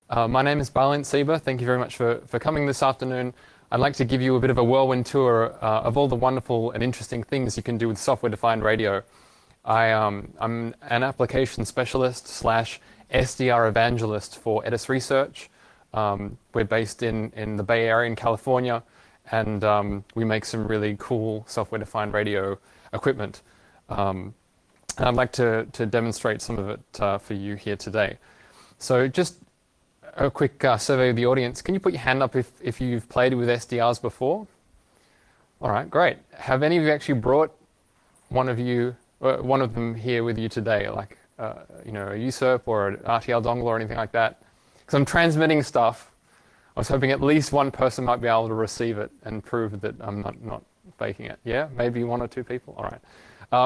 My name is Balint Sieber. Thank you very much for coming this afternoon. I'd like to give you a bit of a whirlwind tour of all the wonderful and interesting things you can do with software-defined radio. I'm an application specialist slash SDR evangelist for Edis Research. We're based in the Bay Area in California, and we make some really cool software-defined radio equipment. And I'd like to demonstrate some of it for you here today. So just a quick survey of the audience. Can you put your hand up if you've played with SDRs before? All right, great. Have any of you actually brought one of them here with you today, like a USRP or an RTL dongle or anything like that? Because I'm transmitting stuff. I was hoping at least one person might be able to receive it and prove that I'm not faking it. Yeah, maybe one or two people. All right.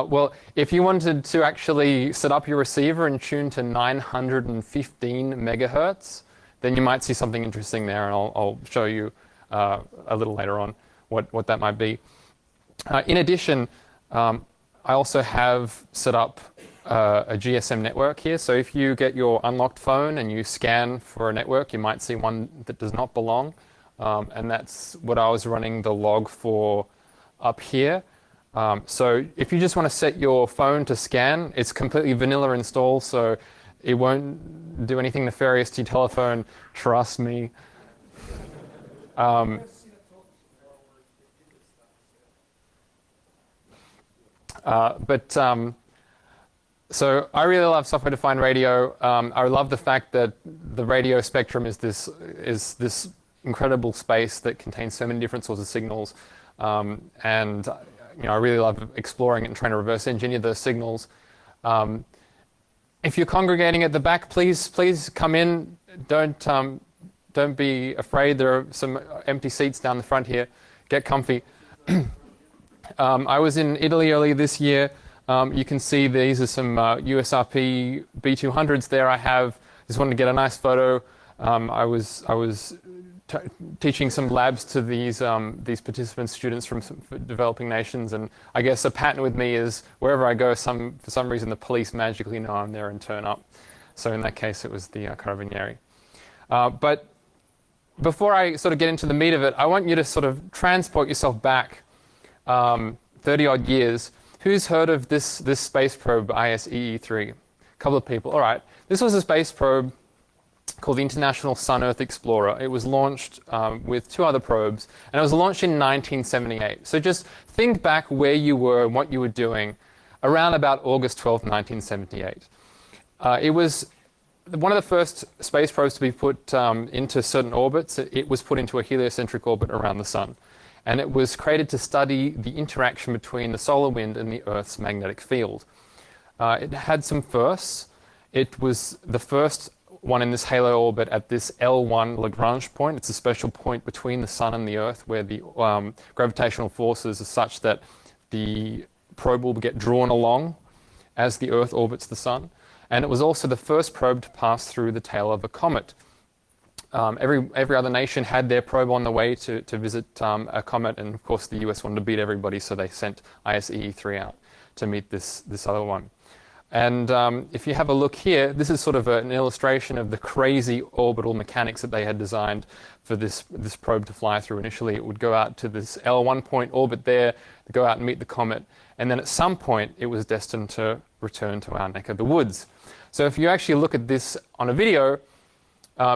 Well, if you wanted to actually set up your receiver and tune to 915 megahertz, then you might see something interesting there, and I'll show you a little later on what that might be. In addition, I also have set up a GSM network here. So if you get your unlocked phone and you scan for a network, you might see one that does not belong. And that's what I was running the log for up here. So if you just want to set your phone to scan, it's completely vanilla install, so it won't do anything nefarious to your telephone, trust me. So I really love software-defined radio. I love the fact that the radio spectrum is this incredible space that contains so many different sorts of signals, and I really love exploring it and trying to reverse engineer those signals. If you're congregating at the back, please come in. Don't be afraid. There are some empty seats down the front here. Get comfy. I was in Italy earlier this year. You can see these are some USRP B200s there. Just wanted to get a nice photo. I was teaching some labs to these participants, students from some developing nations, and I guess a pattern with me is wherever I go, for some reason the police magically know I'm there and turn up. So in that case, it was the Carabinieri. But before I sort of get into the meat of it, I want you to sort of transport yourself back 30 odd years. Who's heard of this space probe, ISEE-3? A couple of people. All right. This was a space probe called the International Sun-Earth Explorer. It was launched with two other probes, and it was launched in 1978. So just think back where you were and what you were doing around about August 12, 1978. It was one of the first space probes to be put into certain orbits. It was put into a heliocentric orbit around the Sun, and it was created to study the interaction between the solar wind and the Earth's magnetic field. It had some firsts. It was the first one in this halo orbit at this L1 Lagrange point. It's a special point between the Sun and the Earth where the gravitational forces are such that the probe will get drawn along as the Earth orbits the Sun. And it was also the first probe to pass through the tail of a comet. Every other nation had their probe on the way to visit a comet, and of course the US wanted to beat everybody, so they sent ISEE-3 out to meet this other one. And if you have a look here, this is sort of an illustration of the crazy orbital mechanics that they had designed for this probe to fly through. Initially, it would go out to this L1 point orbit there, go out and meet the comet, and then at some point, it was destined to return to our neck of the woods. So if you actually look at this on a video,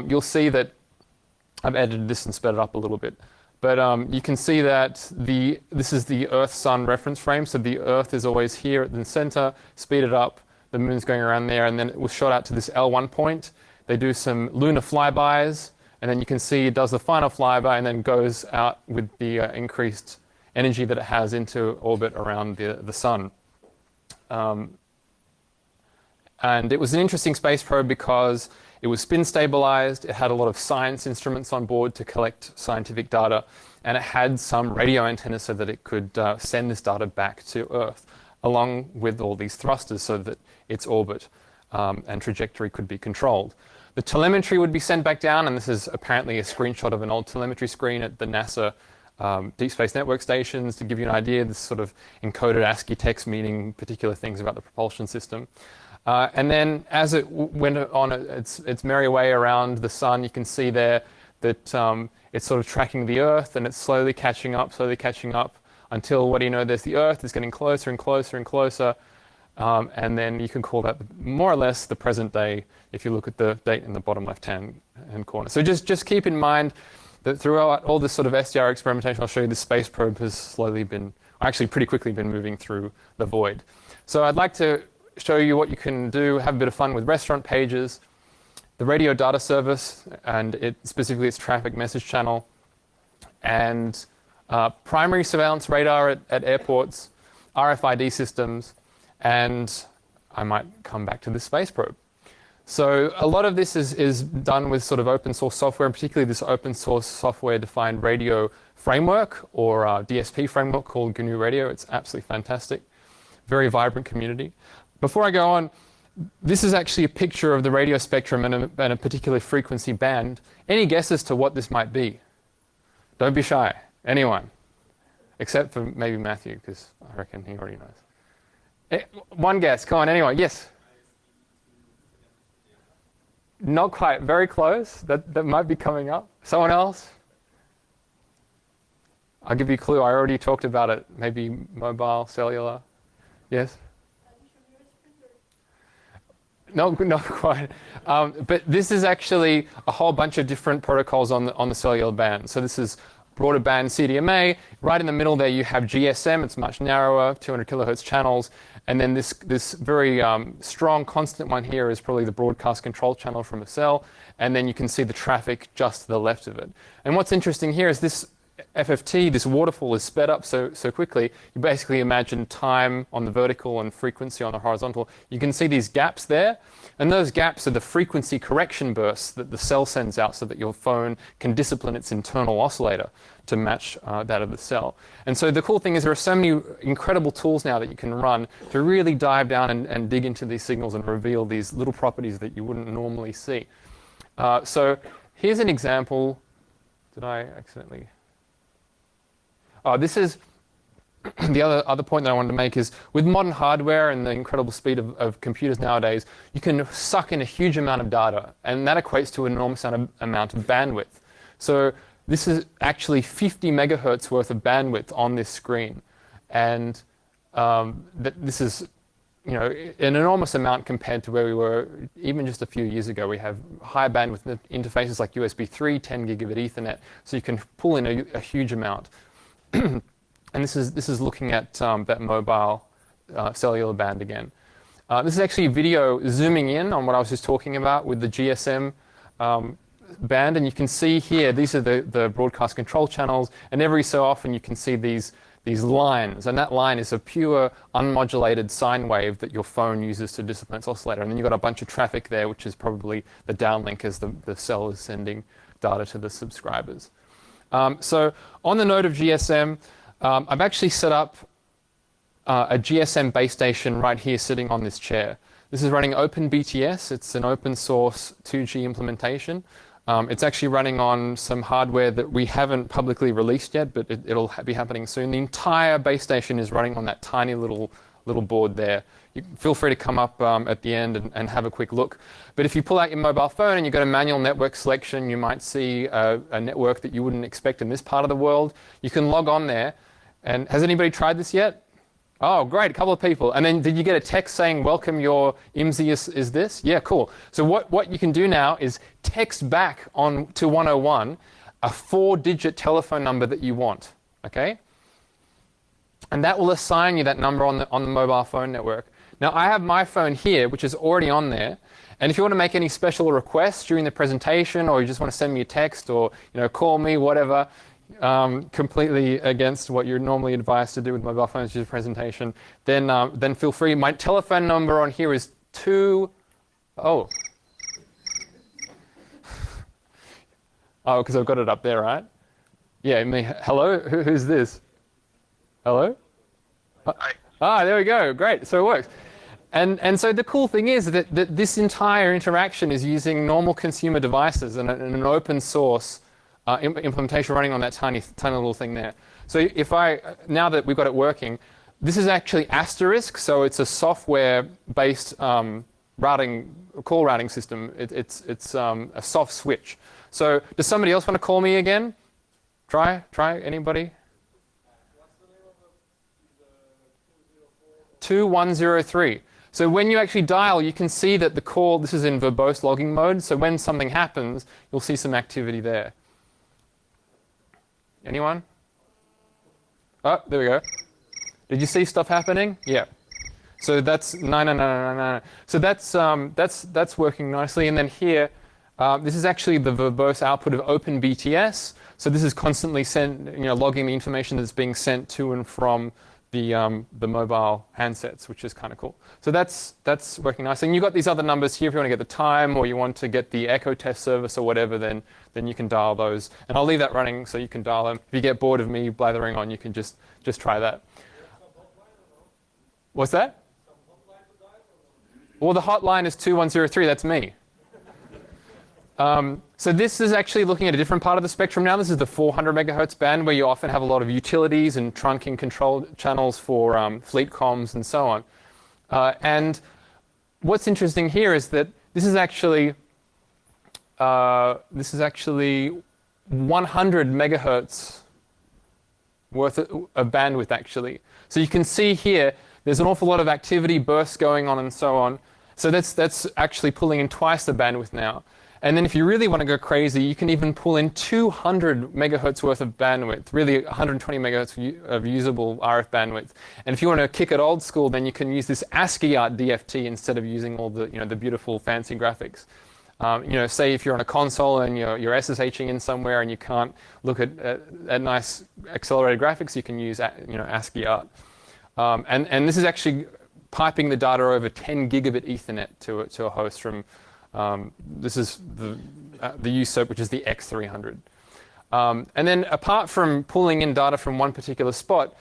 you'll see that I've edited this and sped it up a little bit. But you can see that this is the Earth-Sun reference frame. So the Earth is always here at the center, speed it up, the moon's going around there, and then it was shot out to this L1 point. They do some lunar flybys, and then you can see it does the final flyby and then goes out with the increased energy that it has into orbit around the Sun. And it was an interesting space probe because it was spin stabilized, it had a lot of science instruments on board to collect scientific data, and it had some radio antennas so that it could send this data back to Earth, along with all these thrusters so that its orbit and trajectory could be controlled. The telemetry would be sent back down, and this is apparently a screenshot of an old telemetry screen at the NASA Deep Space Network stations. To give you an idea, this sort of encoded ASCII text meaning particular things about the propulsion system. And then as it went on its merry way around the sun, you can see there that it's sort of tracking the Earth, and it's slowly catching up, until, what do you know, there's the Earth is getting closer and closer and closer. And then you can call that more or less the present day if you look at the date in the bottom left-hand corner. So just keep in mind that throughout all this sort of SDR experimentation, I'll show you the space probe has slowly been, actually pretty quickly been moving through the void. So I'd like to show you what you can do, have a bit of fun with restaurant pages, the radio data service, and specifically its traffic message channel, and primary surveillance radar at airports, RFID systems, and I might come back to the space probe. So a lot of this is done with sort of open source software, and particularly this open source software defined radio framework, or DSP framework called GNU Radio. It's absolutely fantastic. Very vibrant community. Before I go on, this is actually a picture of the radio spectrum and a particular frequency band. Any guesses to what this might be? Don't be shy. Anyone? Except for maybe Matthew, because I reckon he already knows. One guess. Come on, anyone. Yes? Not quite. Very close. That might be coming up. Someone else? I'll give you a clue. I already talked about it. Maybe mobile, cellular. Yes? No, not quite. But this is actually a whole bunch of different protocols on the cellular band. So this is broader band CDMA. Right in the middle there you have GSM. It's much narrower, 200 kilohertz channels. And then this very strong constant one here is probably the broadcast control channel from a cell. And then you can see the traffic just to the left of it. And what's interesting here is this FFT, this waterfall, is sped up so quickly. You basically imagine time on the vertical and frequency on the horizontal. You can see these gaps there, and those gaps are the frequency correction bursts that the cell sends out so that your phone can discipline its internal oscillator to match that of the cell. And so the cool thing is there are so many incredible tools now that you can run to really dive down and dig into these signals and reveal these little properties that you wouldn't normally see. So here's an example. Did I accidentally? This is the other point that I wanted to make is with modern hardware and the incredible speed of computers nowadays, you can suck in a huge amount of data, and that equates to an enormous amount of bandwidth. So this is actually 50 megahertz worth of bandwidth on this screen, and this is, you know, an enormous amount compared to where we were even just a few years ago. We have high bandwidth interfaces like USB 3, 10 gigabit Ethernet, so you can pull in a huge amount. And this is looking at that mobile cellular band again. This is actually a video zooming in on what I was just talking about with the GSM band, and you can see here these are the broadcast control channels, and every so often you can see these lines, and that line is a pure unmodulated sine wave that your phone uses to discipline its oscillator, and then you've got a bunch of traffic there, which is probably the downlink as the cell is sending data to the subscribers. So on the note of GSM, I've actually set up a GSM base station right here sitting on this chair. This is running OpenBTS. It's an open source 2G implementation. It's actually running on some hardware that we haven't publicly released yet, but it'll be happening soon. The entire base station is running on that tiny little board there. You feel free to come up at the end and have a quick look. But if you pull out your mobile phone and you go to manual network selection, you might see a network that you wouldn't expect in this part of the world. You can log on there. And has anybody tried this yet? Oh, great, a couple of people. And then did you get a text saying, welcome, your IMSI is this? Yeah, cool. So what you can do now is text back on to 101 a 4-digit telephone number that you want, okay? And that will assign you that number on the mobile phone network. Now, I have my phone here, which is already on there. And if you want to make any special requests during the presentation, or you just want to send me a text, or call me, whatever, completely against what you're normally advised to do with mobile phones during the presentation, then feel free. My telephone number on here is because I've got it up there, right? Yeah, me. Hello? Who's this? Hello? Hi. There we go. Great. So it works. And so the cool thing is that this entire interaction is using normal consumer devices and an open source implementation running on that tiny little thing there. So now that we've got it working, this is actually Asterisk, so it's a software-based call routing system. It's a soft switch. So does somebody else want to call me again? Try, anybody? What's the name of the 204? 2103. So when you actually dial, you can see that the call, this is in verbose logging mode, so when something happens, you'll see some activity there. Anyone? Oh, there we go. Did you see stuff happening? Yeah. So that's 9999. So that's working nicely. And then here, this is actually the verbose output of OpenBTS. So this is constantly logging the information that's being sent to and from the mobile handsets, which is kind of cool. So that's working nicely. And you've got these other numbers here. If you want to get the time or you want to get the echo test service or whatever, then you can dial those. And I'll leave that running so you can dial them. If you get bored of me blathering on, you can just try that. What's that? Well, the hotline is 2103. That's me. So this is actually looking at a different part of the spectrum now. This is the 400 megahertz band where you often have a lot of utilities and trunking control channels for fleet comms and so on. And what's interesting here is that this is actually 100 megahertz worth of bandwidth actually. So you can see here there's an awful lot of activity bursts going on and so on. So that's actually pulling in twice the bandwidth now. And then if you really want to go crazy, you can even pull in 200 megahertz worth of bandwidth, really 120 megahertz of usable RF bandwidth. And if you want to kick it old school, then you can use this ASCII art DFT instead of using all the the beautiful fancy graphics. Say if you're on a console and you're SSHing in somewhere and you can't look at nice accelerated graphics, you can use ASCII art. And this is actually piping the data over 10 gigabit Ethernet to a host from. This is the USOAP, which is the X300. And then apart from pulling in data from one particular spot,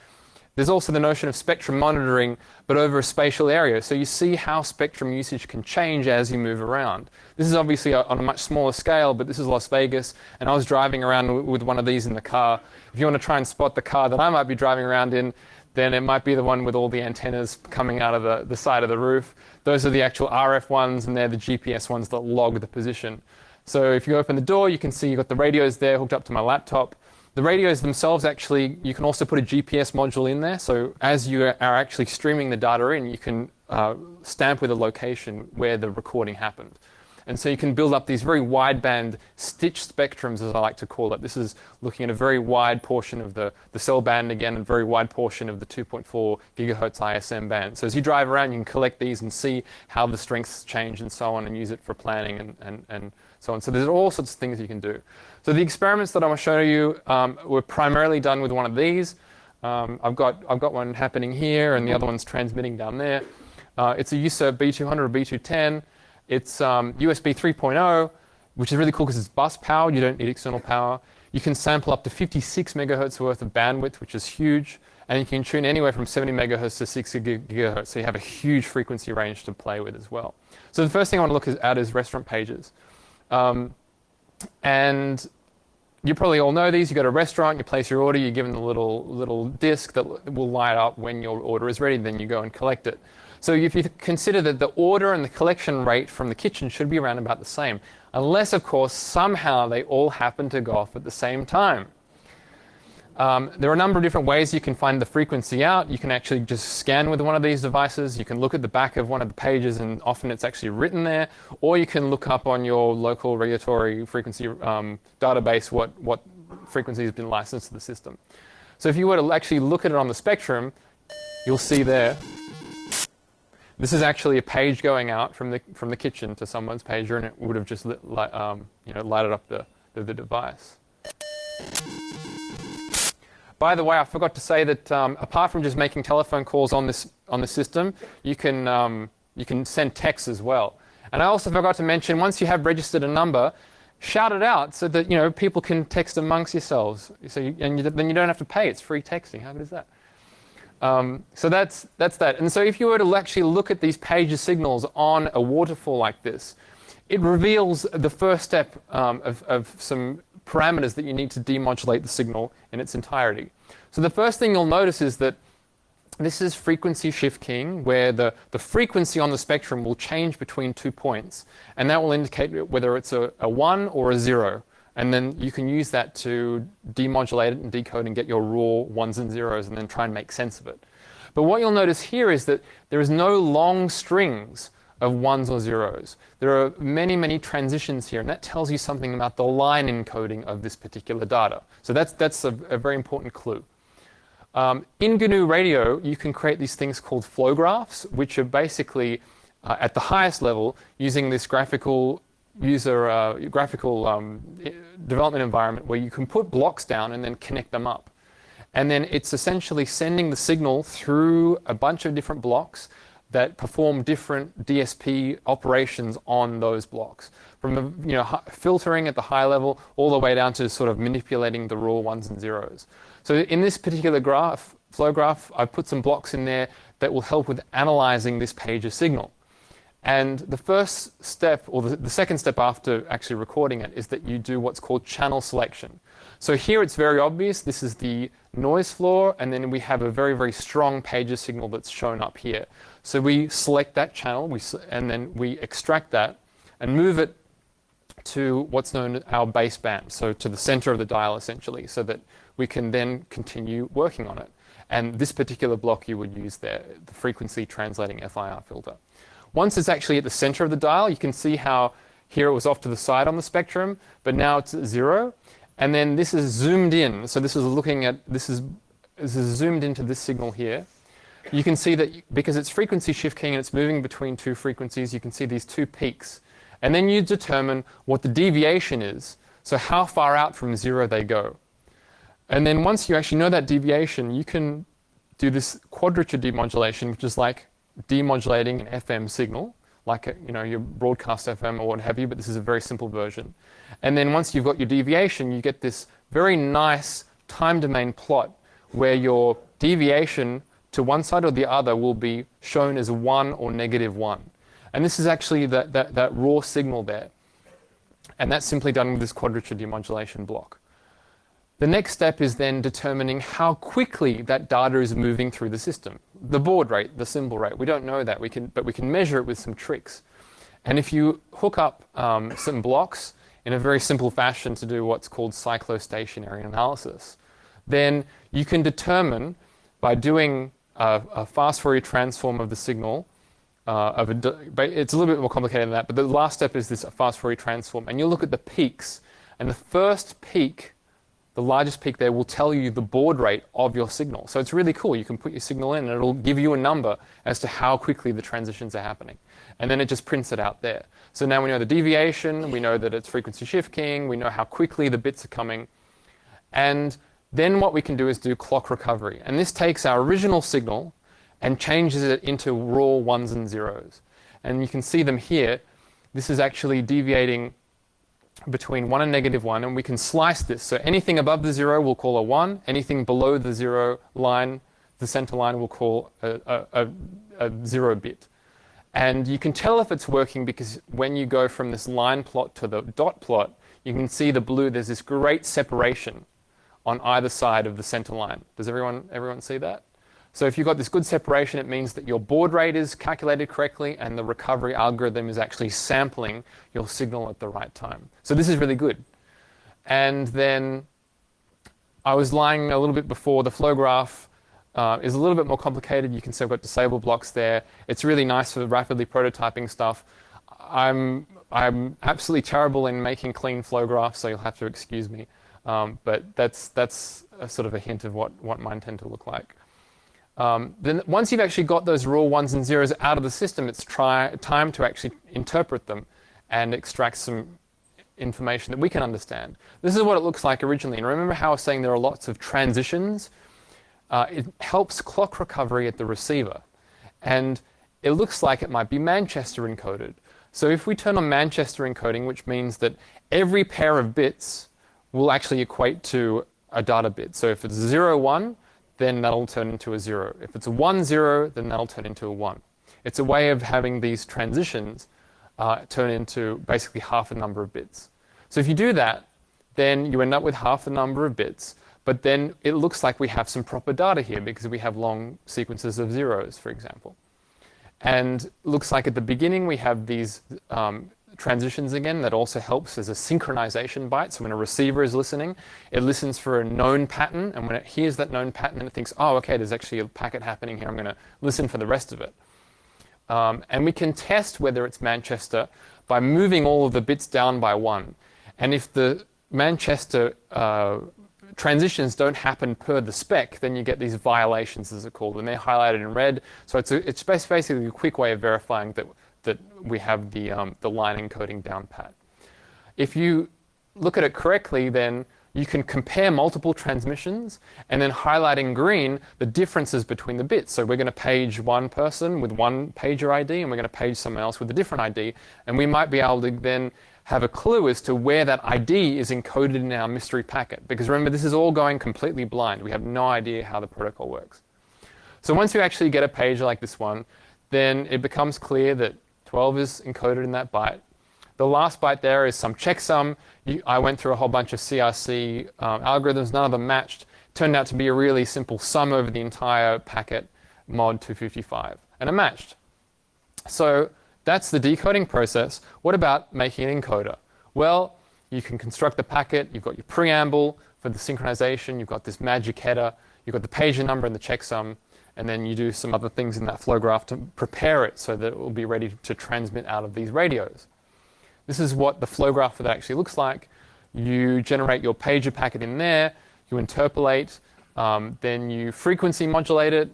there's also the notion of spectrum monitoring, but over a spatial area. So you see how spectrum usage can change as you move around. This is obviously on a much smaller scale, but this is Las Vegas, and I was driving around with one of these in the car. If you want to try and spot the car that I might be driving around in, then it might be the one with all the antennas coming out of the side of the roof. Those are the actual RF ones, and they're the GPS ones that log the position. So if you open the door, you can see you've got the radios there hooked up to my laptop. The radios themselves actually, you can also put a GPS module in there. So as you are actually streaming the data in, you can stamp with a location where the recording happened. And so you can build up these very wideband stitched spectrums, as I like to call it. This is looking at a very wide portion of the cell band again, and a very wide portion of the 2.4 gigahertz ISM band. So as you drive around, you can collect these and see how the strengths change and so on, and use it for planning and so on. So there's all sorts of things you can do. So the experiments that I'm going to show you were primarily done with one of these. I've got one happening here, and the other one's transmitting down there. It's a USOAP B200 or B210. It's USB 3.0, which is really cool because it's bus powered. You don't need external power. You can sample up to 56 megahertz worth of bandwidth, which is huge. And you can tune anywhere from 70 megahertz to 60 gigahertz. So you have a huge frequency range to play with as well. So the first thing I want to look at is restaurant pages. And you probably all know these. You go to a restaurant, you place your order, you're given the little disc that will light up when your order is ready. Then you go and collect it. So if you consider that the order and the collection rate from the kitchen should be around about the same, unless, of course, somehow they all happen to go off at the same time. There are a number of different ways you can find the frequency out. You can actually just scan with one of these devices. You can look at the back of one of the pages, and often it's actually written there. Or you can look up on your local regulatory frequency database what frequency has been licensed to the system. So if you were to actually look at it on the spectrum, you'll see there. This is actually a page going out from the kitchen to someone's pager, and it would have just lighted up the device. By the way, I forgot to say that apart from just making telephone calls on the system, you can send texts as well. And I also forgot to mention, once you have registered a number, shout it out so that people can text amongst yourselves. So then you don't have to pay. It's free texting. How good is that? So that's that. And so if you were to actually look at these pager signals on a waterfall like this, it reveals the first step of some parameters that you need to demodulate the signal in its entirety. So the first thing you'll notice is that this is frequency shift keying, where the frequency on the spectrum will change between 2 points, and that will indicate whether it's a 1 or a 0. And then you can use that to demodulate it and decode and get your raw ones and zeros and then try and make sense of it. But what you'll notice here is that there is no long strings of ones or zeros. There are many, many transitions here, and that tells you something about the line encoding of this particular data. So that's a very important clue. In GNU Radio, you can create these things called flow graphs, which are basically, at the highest level, using this graphical development environment where you can put blocks down and then connect them up. And then it's essentially sending the signal through a bunch of different blocks that perform different DSP operations on those blocks. From the filtering at the high level all the way down to sort of manipulating the raw ones and zeros. So in this particular flow graph, I've put some blocks in there that will help with analyzing this pager signal. And the first step, or the second step after actually recording it, is that you do what's called channel selection. So here it's very obvious. This is the noise floor, and then we have a very, very strong pager signal that's shown up here. So we select that channel, and then we extract that and move it to what's known as our baseband, so to the center of the dial essentially, so that we can then continue working on it. And this particular block you would use there, the frequency translating FIR filter. Once it's actually at the center of the dial, you can see how here it was off to the side on the spectrum, but now it's at 0. And then this is zoomed in. So this is zoomed into this signal here. You can see that because it's frequency shift keying and it's moving between 2 frequencies, you can see these 2 peaks. And then you determine what the deviation is, so how far out from 0 they go. And then once you actually know that deviation, you can do this quadrature demodulation, which is like demodulating an FM signal, like your broadcast FM or what have you, but this is a very simple version. And then once you've got your deviation, you get this very nice time domain plot where your deviation to one side or the other will be shown as 1 or -1. And this is actually that raw signal there. And that's simply done with this quadrature demodulation block. The next step is then determining how quickly that data is moving through the system. The baud rate, the symbol rate, we don't know that, but we can measure it with some tricks. And if you hook up some blocks in a very simple fashion to do what's called cyclostationary analysis, then you can determine by doing a fast Fourier transform of the signal, but it's a little bit more complicated than that, but the last step is this fast Fourier transform, and you look at the peaks, and the first peak, the largest peak there, will tell you the baud rate of your signal. So it's really cool. You can put your signal in and it'll give you a number as to how quickly the transitions are happening. And then it just prints it out there. So now we know the deviation, we know that it's frequency shift keying, we know how quickly the bits are coming. And then what we can do is do clock recovery. And this takes our original signal and changes it into raw ones and zeros. And you can see them here. This is actually deviating between 1 and -1, and we can slice this. So anything above the 0 we'll call a 1, anything below the 0 line, the center line, we'll call a 0 bit. And you can tell if it's working because when you go from this line plot to the dot plot, you can see the blue, there's this great separation on either side of the center line. Does everyone see that? So if you've got this good separation, it means that your baud rate is calculated correctly and the recovery algorithm is actually sampling your signal at the right time. So this is really good. And then I was lying a little bit before. The flow graph is a little bit more complicated. You can see I've got disable blocks there. It's really nice for rapidly prototyping stuff. I'm absolutely terrible in making clean flow graphs, so you'll have to excuse me. But that's a sort of a hint of what mine tend to look like. Then once you've actually got those raw ones and zeros out of the system, it's time to actually interpret them and extract some information that we can understand. This is what it looks like originally. And remember how I was saying there are lots of transitions? It helps clock recovery at the receiver. And it looks like it might be Manchester encoded. So if we turn on Manchester encoding, which means that every pair of bits will actually equate to a data bit. So if it's 0, 1, then that'll turn into a 0. If it's a 1, 0, then that'll turn into a 1. It's a way of having these transitions turn into basically half the number of bits. So if you do that, then you end up with half the number of bits. but then it looks like we have some proper data here because we have long sequences of zeros, for example. And looks like at the beginning we have these transitions again. That also helps as a synchronization byte. So when a receiver is listening, it listens for a known pattern, and when it hears that known pattern, it thinks, oh, okay, there's actually a packet happening here. I'm going to listen for the rest of it. And we can test whether it's Manchester by moving all of the bits down by 1. And if the Manchester transitions don't happen per the spec, then you get these violations, as they're called, and they're highlighted in red. So it's basically a quick way of verifying that we have the line encoding down pat. If you look at it correctly, then you can compare multiple transmissions and then highlight in green the differences between the bits. So we're going to page one person with one pager ID, and we're going to page someone else with a different ID, and we might be able to then have a clue as to where that ID is encoded in our mystery packet. Because remember, this is all going completely blind. We have no idea how the protocol works. So once you actually get a pager like this one, then it becomes clear that 12 is encoded in that byte. The last byte there is some checksum. I went through a whole bunch of CRC algorithms. None of them matched. Turned out to be a really simple sum over the entire packet, mod 255. And it matched. So that's the decoding process. What about making an encoder? Well, you can construct the packet. You've got your preamble for the synchronization. You've got this magic header. You've got the pager number and the checksum. And then you do some other things in that flow graph to prepare it so that it will be ready to transmit out of these radios. This is what the flow graph for that actually looks like. You generate your pager packet in there. You interpolate. Then you frequency modulate it.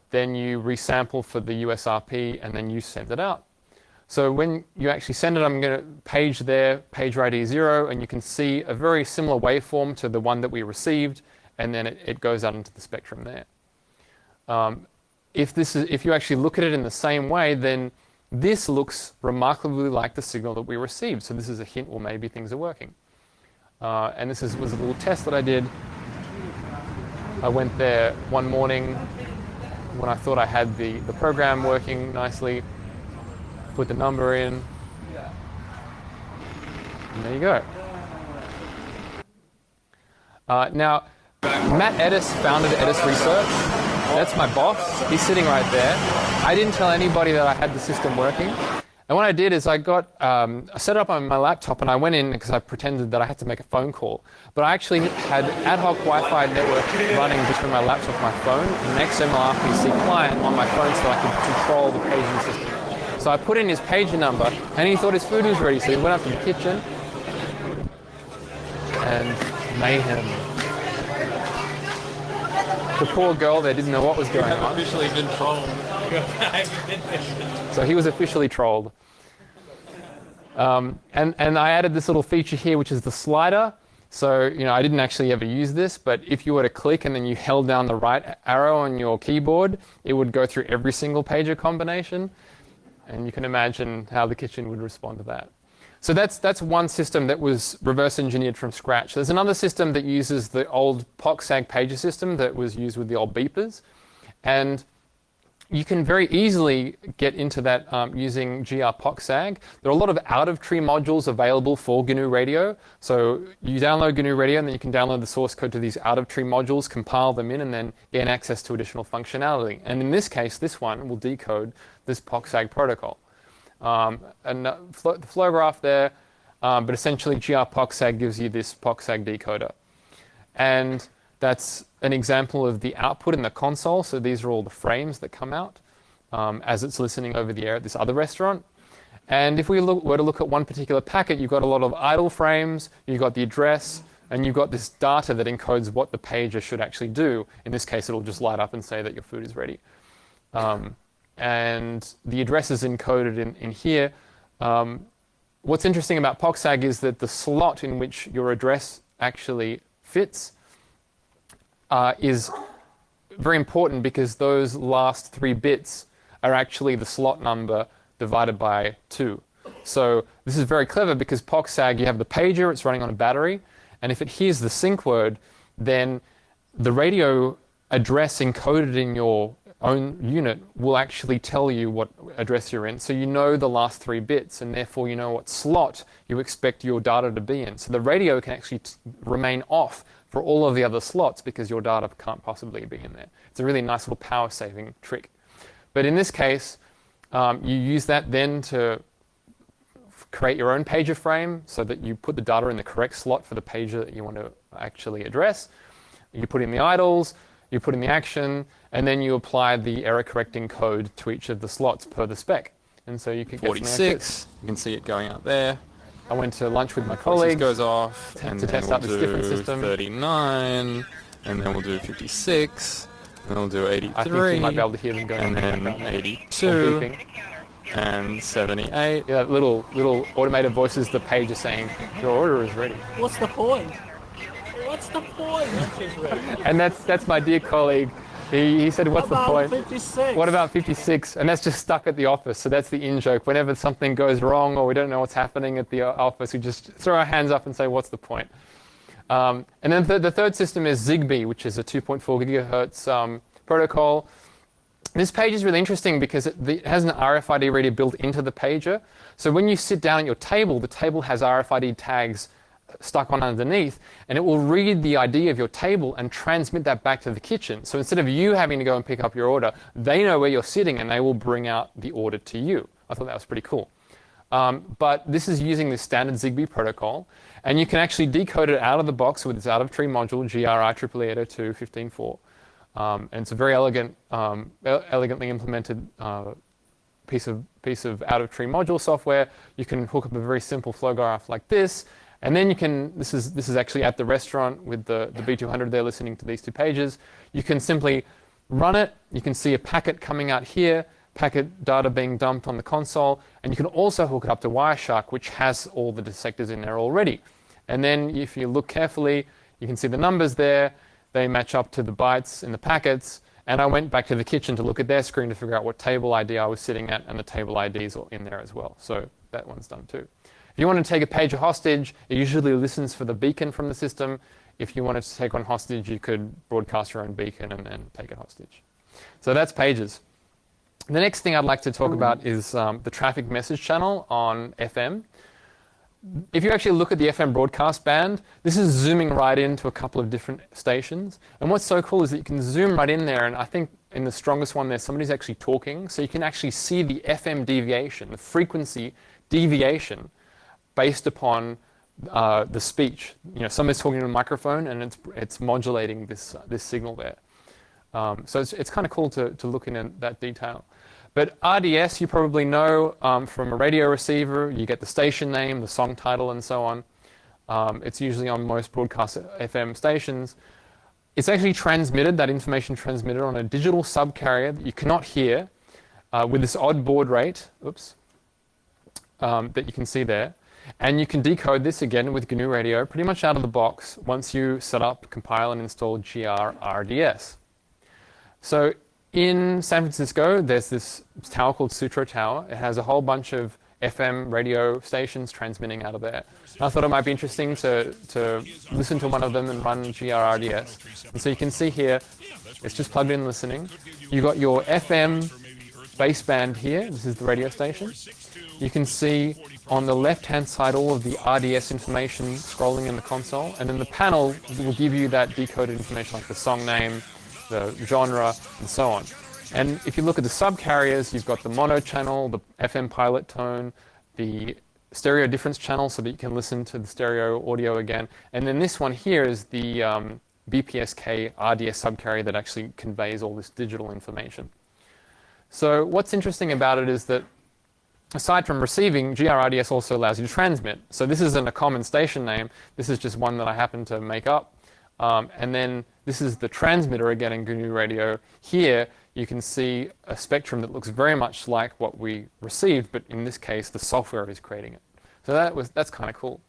Then you resample for the USRP, and then you send it out. So when you actually send it, I'm going to page there, pager ID 0, and you can see a very similar waveform to the one that we received, and then it goes out into the spectrum there. If you actually look at it in the same way, then this looks remarkably like the signal that we received. So this is a hint, well, maybe things are working. And this was a little test that I did. I went there one morning when I thought I had the program working nicely. Put the number in, and there you go. Now, Matt Edis founded Edis Research. That's my boss. He's sitting right there. I didn't tell anybody that I had the system working. And what I did is I set it up on my laptop, and I went in because I pretended that I had to make a phone call. But I actually had ad hoc Wi-Fi network running between my laptop and my phone, and an XML RPC client on my phone so I could control the paging system. So I put in his pager number, and he thought his food was ready, so he went up to the kitchen, and mayhem. The poor girl there didn't know what was going on. Officially been trolled. So he was officially trolled. And I added this little feature here, which is the slider. So, I didn't actually ever use this, but if you were to click and then you held down the right arrow on your keyboard, it would go through every single pager combination. And you can imagine how the kitchen would respond to that. So that's one system that was reverse engineered from scratch. There's another system that uses the old POCSAG pager system that was used with the old beepers. And you can very easily get into that using GR POCSAG. There are a lot of out-of-tree modules available for GNU Radio. So you download GNU Radio, and then you can download the source code to these out-of-tree modules, compile them in, and then gain access to additional functionality. And in this case, this one will decode this POCSAG protocol. The flow graph there, but essentially GR POCSAG gives you this POCSAG decoder. And that's an example of the output in the console. So these are all the frames that come out as it's listening over the air at this other restaurant. And if we were to look at one particular packet, you've got a lot of idle frames, you've got the address, and you've got this data that encodes what the pager should actually do. In this case, it'll just light up and say that your food is ready. And the address is encoded in here. What's interesting about POCSAG is that the slot in which your address actually fits is very important, because those last 3 bits are actually the slot number divided by 2. So this is very clever, because POCSAG, you have the pager, it's running on a battery, and if it hears the sync word, then the radio address encoded in your own unit will actually tell you what address you're in. So you know the last 3 bits, and therefore you know what slot you expect your data to be in. So the radio can actually remain off for all of the other slots because your data can't possibly be in there. It's a really nice little power saving trick. But in this case, you use that then to create your own pager frame so that you put the data in the correct slot for the pager that you want to actually address. You put in the idles, you put in the action, and then you apply the error correcting code to each of the slots per the spec. And so you can get 46. You can see it going out there. I went to lunch with my 46 colleague goes off, and to then test we'll out this do different system. 39, and then we'll do 56, and then we'll do 83, I think you might be able to hear them going and on then in the background. 82, Or beeping. and 78. Yeah, little automated voices, the page is saying, your order is ready. What's the point? What's the point? She's ready. And that's my dear colleague. He said, what's the About point? 56. What about 56? And that's just stuck at the office. So that's the in-joke. Whenever something goes wrong or we don't know what's happening at the office, we just throw our hands up and say, what's the point? And then the third system is Zigbee, which is a 2.4 gigahertz protocol. This page is really interesting because it has an RFID reader built into the pager. So when you sit down at your table, the table has RFID tags stuck on underneath, and it will read the ID of your table and transmit that back to the kitchen. So instead of you having to go and pick up your order, they know where you're sitting and they will bring out the order to you. I thought that was pretty cool. But this is using the standard Zigbee protocol, and you can actually decode it out of the box with this out-of-tree module, GRI EE 802.15.4. And it's a very elegant, elegantly implemented piece of out-of-tree module software. You can hook up a very simple flow graph like this, and then you can, this is actually at the restaurant with the B200 there listening to these two pages. You can simply run it. You can see a packet coming out here, packet data being dumped on the console, and you can also hook it up to Wireshark, which has all the dissectors in there already. And then if you look carefully, you can see the numbers there. They match up to the bytes in the packets. And I went back to the kitchen to look at their screen to figure out what table ID I was sitting at, and the table IDs are in there as well. So that one's done too. If you want to take a pager hostage, it usually listens for the beacon from the system. If you wanted to take one hostage, you could broadcast your own beacon and then take it hostage. So that's pagers. The next thing I'd like to talk about is the traffic message channel on FM. If you actually look at the FM broadcast band, this is zooming right into a couple of different stations. And what's so cool is that you can zoom right in there, and I think in the strongest one there, somebody's actually talking, so you can actually see the FM deviation, the frequency deviation based upon the speech. You know, somebody's talking to a microphone and it's modulating this signal there. So it's kind of cool to look in that detail. But RDS, you probably know from a radio receiver, you get the station name, the song title, and so on. It's usually on most broadcast FM stations. It's actually transmitted, that information transmitted on a digital subcarrier that you cannot hear with this odd baud rate, that you can see there. And you can decode this again with GNU Radio pretty much out of the box once you set up, compile, and install GRRDS. So in San Francisco, there's this tower called Sutro Tower. It has a whole bunch of FM radio stations transmitting out of there. And I thought it might be interesting to listen to one of them and run GRRDS. And so you can see here, it's just plugged in listening. You've got your FM baseband here. This is the radio station. You can see on the left-hand side all of the RDS information scrolling in the console, and then the panel will give you that decoded information like the song name, the genre, and so on. And if you look at the subcarriers, you've got the mono channel, the FM pilot tone, the stereo difference channel so that you can listen to the stereo audio again, and then this one here is the BPSK RDS subcarrier that actually conveys all this digital information. So what's interesting about it is that aside from receiving, GRRDS also allows you to transmit. So this isn't a common station name. This is just one that I happen to make up. And then this is the transmitter again in GNU Radio. Here you can see a spectrum that looks very much like what we received, but in this case the software is creating it. So that's kind of cool.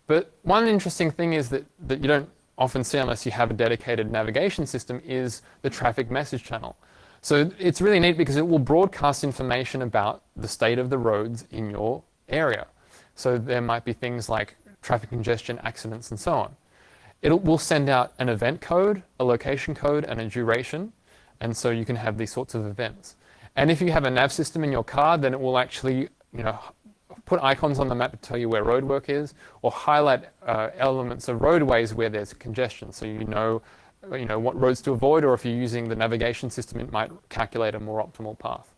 But one interesting thing is that you don't often see unless you have a dedicated navigation system is the traffic message channel. So it's really neat because it will broadcast information about the state of the roads in your area. So there might be things like traffic congestion, accidents, and so on. It will send out an event code, a location code, and a duration. And so you can have these sorts of events. And if you have a nav system in your car, then it will actually, put icons on the map to tell you where roadwork is, or highlight elements of roadways where there's congestion, so you know what roads to avoid, or if you're using the navigation system, it might calculate a more optimal path.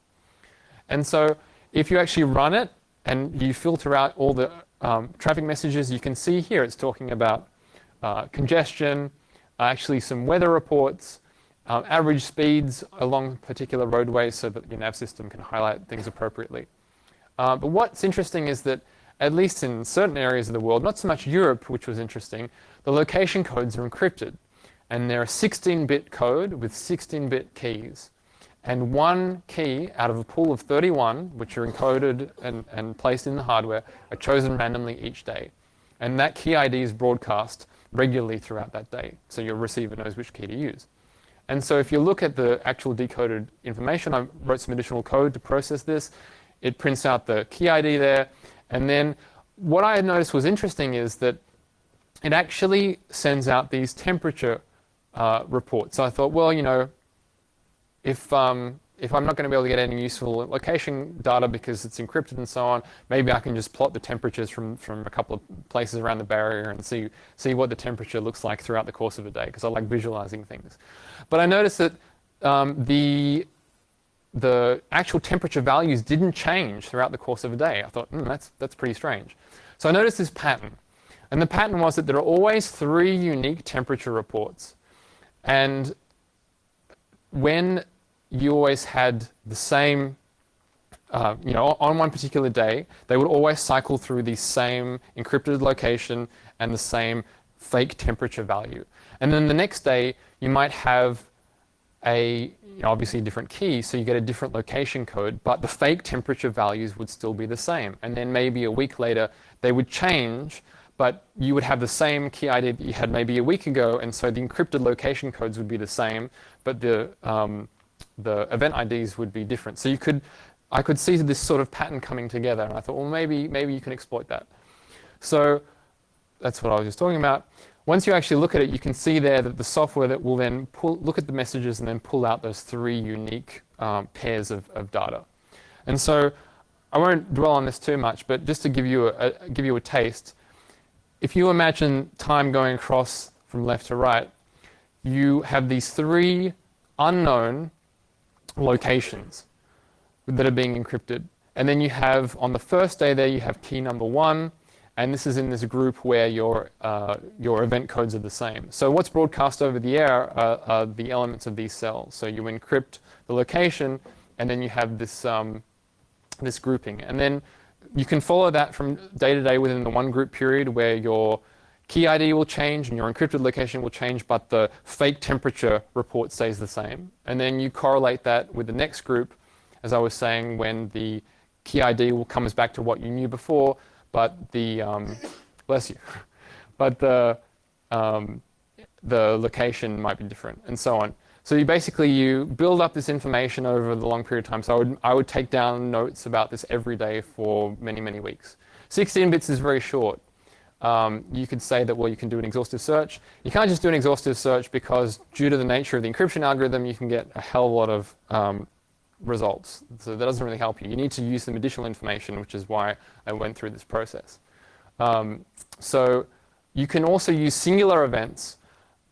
And so if you actually run it and you filter out all the traffic messages, you can see here it's talking about congestion, actually some weather reports, average speeds along particular roadways so that your nav system can highlight things appropriately. But what's interesting is that, at least in certain areas of the world, not so much Europe, which was interesting, the location codes are encrypted. And they're a 16-bit code with 16-bit keys. And one key out of a pool of 31, which are encoded and placed in the hardware, are chosen randomly each day. And that key ID is broadcast regularly throughout that day, so your receiver knows which key to use. And so if you look at the actual decoded information, I wrote some additional code to process this. It prints out the key ID there. And then what I had noticed was interesting is that it actually sends out these temperature reports. So I thought, well, if I'm not going to be able to get any useful location data because it's encrypted and so on, maybe I can just plot the temperatures from a couple of places around the barrier and see what the temperature looks like throughout the course of a day, because I like visualizing things. But I noticed that the actual temperature values didn't change throughout the course of a day. I thought, that's pretty strange. So I noticed this pattern. And the pattern was that there are always 3 unique temperature reports. And when you always had the same, on one particular day, they would always cycle through the same encrypted location and the same fake temperature value. And then the next day, you might have obviously a different key, so you get a different location code, but the fake temperature values would still be the same. And then maybe a week later, they would change, but you would have the same key ID that you had maybe a week ago, and so the encrypted location codes would be the same, but the event IDs would be different. So I could see this sort of pattern coming together, and I thought, well, maybe you can exploit that. So that's what I was just talking about. Once you actually look at it, you can see there that the software that will then look at the messages and then pull out those 3 unique pairs of data. And so I won't dwell on this too much, but just to give you a taste, if you imagine time going across from left to right, you have these 3 unknown locations that are being encrypted. And then you have, on the first day there, you have key number 1, and this is in this group where your event codes are the same. So what's broadcast over the air are the elements of these cells. So you encrypt the location, and then you have this, this grouping. And then you can follow that from day to day within the one group period where your key ID will change and your encrypted location will change, but the fake temperature report stays the same. And then you correlate that with the next group, as I was saying, when the key ID comes back to what you knew before, but the bless you, but the location might be different, and so on. So you build up this information over the long period of time. So I would take down notes about this every day for many, many weeks. 16 bits is very short. You could say that, well, you can do an exhaustive search. You can't just do an exhaustive search because due to the nature of the encryption algorithm, you can get a hell of a lot of results. So that doesn't really help you. You need to use some additional information, which is why I went through this process. So you can also use singular events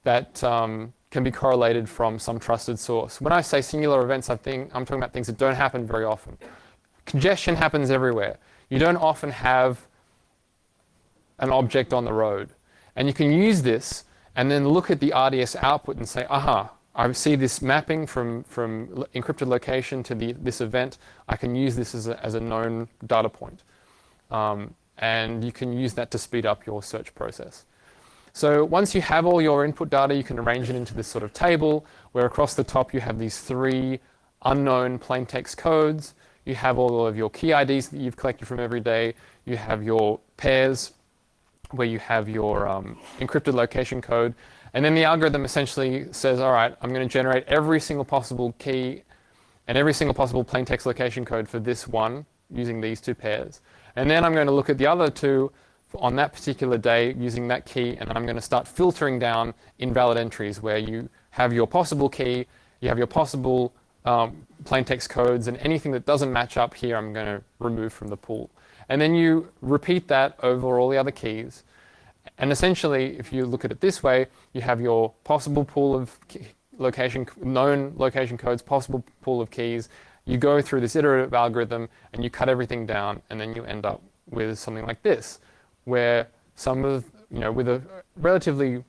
that can be correlated from some trusted source. When I say singular events, I'm talking about things that don't happen very often. Congestion happens everywhere. You don't often have an object on the road. And you can use this and then look at the RDS output and say, aha, I see this mapping from encrypted location to this event. I can use this as a known data point. And you can use that to speed up your search process. So once you have all your input data, you can arrange it into this sort of table where across the top you have these 3 unknown plain text codes. You have all of your key IDs that you've collected from every day. You have your pairs where you have your encrypted location code. And then the algorithm essentially says, all right, I'm going to generate every single possible key and every single possible plain text location code for this one using these 2 pairs. And then I'm going to look at the other 2 on that particular day using that key, and I'm going to start filtering down invalid entries where you have your possible key, you have your possible plain text codes, and anything that doesn't match up here I'm going to remove from the pool. And then you repeat that over all the other keys. And essentially, if you look at it this way, you have your possible pool of known location codes, possible pool of keys. You go through this iterative algorithm and you cut everything down, and then you end up with something like this, where some of, with a relatively,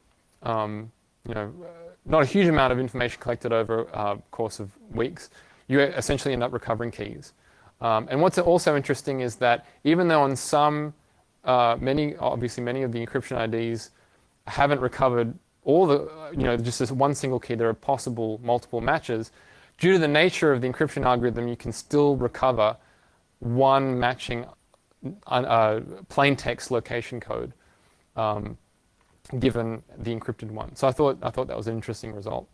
not a huge amount of information collected over a course of weeks, you essentially end up recovering keys. And what's also interesting is that even though on some, many of the encryption IDs haven't recovered all the, just this one single key, there are possible multiple matches. Due to the nature of the encryption algorithm, you can still recover one matching plain text location code, given the encrypted one. So I thought that was an interesting result.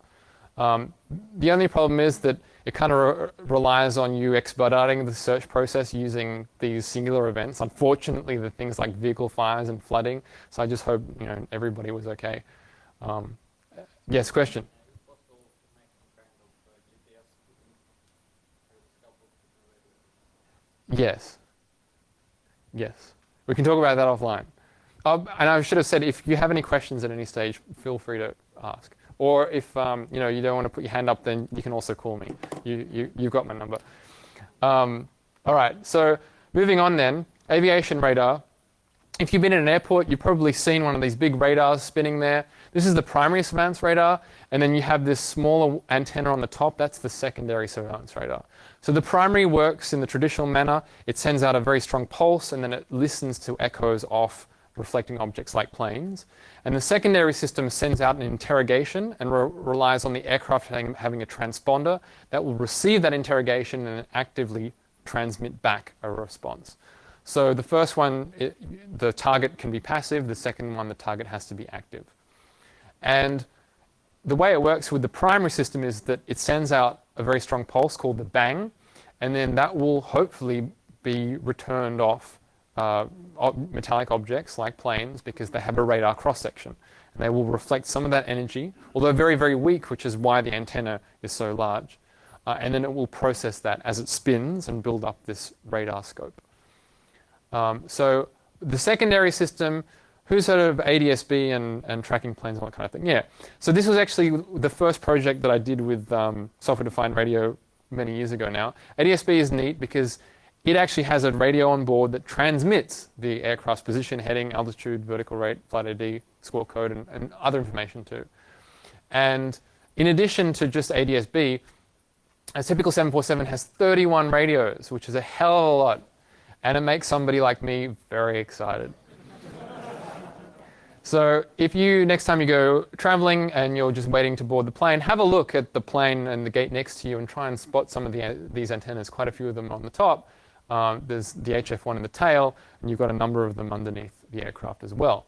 The only problem is that it kind of relies on you expediting the search process using these singular events. Unfortunately, the things like vehicle fires and flooding. So I just hope everybody was okay. Yes, question. Yes. Yes. We can talk about that offline. And I should have said, if you have any questions at any stage, feel free to ask. Or if you don't want to put your hand up, then you can also call me. You've got my number. All right. So moving on then, aviation radar. If you've been in an airport, you've probably seen one of these big radars spinning there. This is the primary surveillance radar, and then you have this smaller antenna on the top. That's the secondary surveillance radar. So the primary works in the traditional manner. It sends out a very strong pulse, and then it listens to echoes off reflecting objects like planes. And the secondary system sends out an interrogation and relies on the aircraft having a transponder that will receive that interrogation and actively transmit back a response. So the first one, the target can be passive. The second one, the target has to be active. And the way it works with the primary system is that it sends out a very strong pulse called the bang, and then that will hopefully be returned off metallic objects like planes because they have a radar cross-section. And they will reflect some of that energy, although very, very weak, which is why the antenna is so large. And then it will process that as it spins and build up this radar scope. So the secondary system, who's heard of ADS-B and tracking planes and that kind of thing? Yeah. So this was actually the first project that I did with software-defined radio many years ago now. ADS-B is neat because it actually has a radio on board that transmits the aircraft's position, heading, altitude, vertical rate, flight ID, squawk code, and other information too. And in addition to just ADS-B, a typical 747 has 31 radios, which is a hell of a lot. And it makes somebody like me very excited. So if you, next time you go traveling and you're just waiting to board the plane, have a look at the plane and the gate next to you and try and spot some of these antennas, quite a few of them on the top. There's the HF1 in the tail, and you've got a number of them underneath the aircraft as well.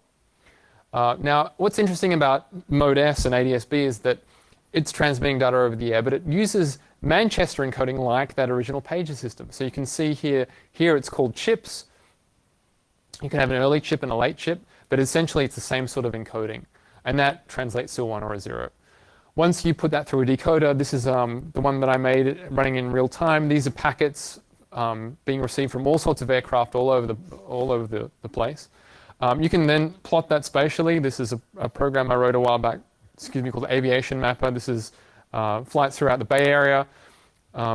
Now, what's interesting about Mode S and ADS-B is that it's transmitting data over the air, but it uses Manchester encoding like that original pager system. So you can see here it's called chips. You can have an early chip and a late chip, but essentially it's the same sort of encoding. And that translates to a 1 or a 0. Once you put that through a decoder, this is the one that I made running in real time. These are packets being received from all sorts of aircraft all over the place. You can then plot that spatially. This is a program I wrote a while back, called Aviation Mapper. This is flights throughout the Bay Area.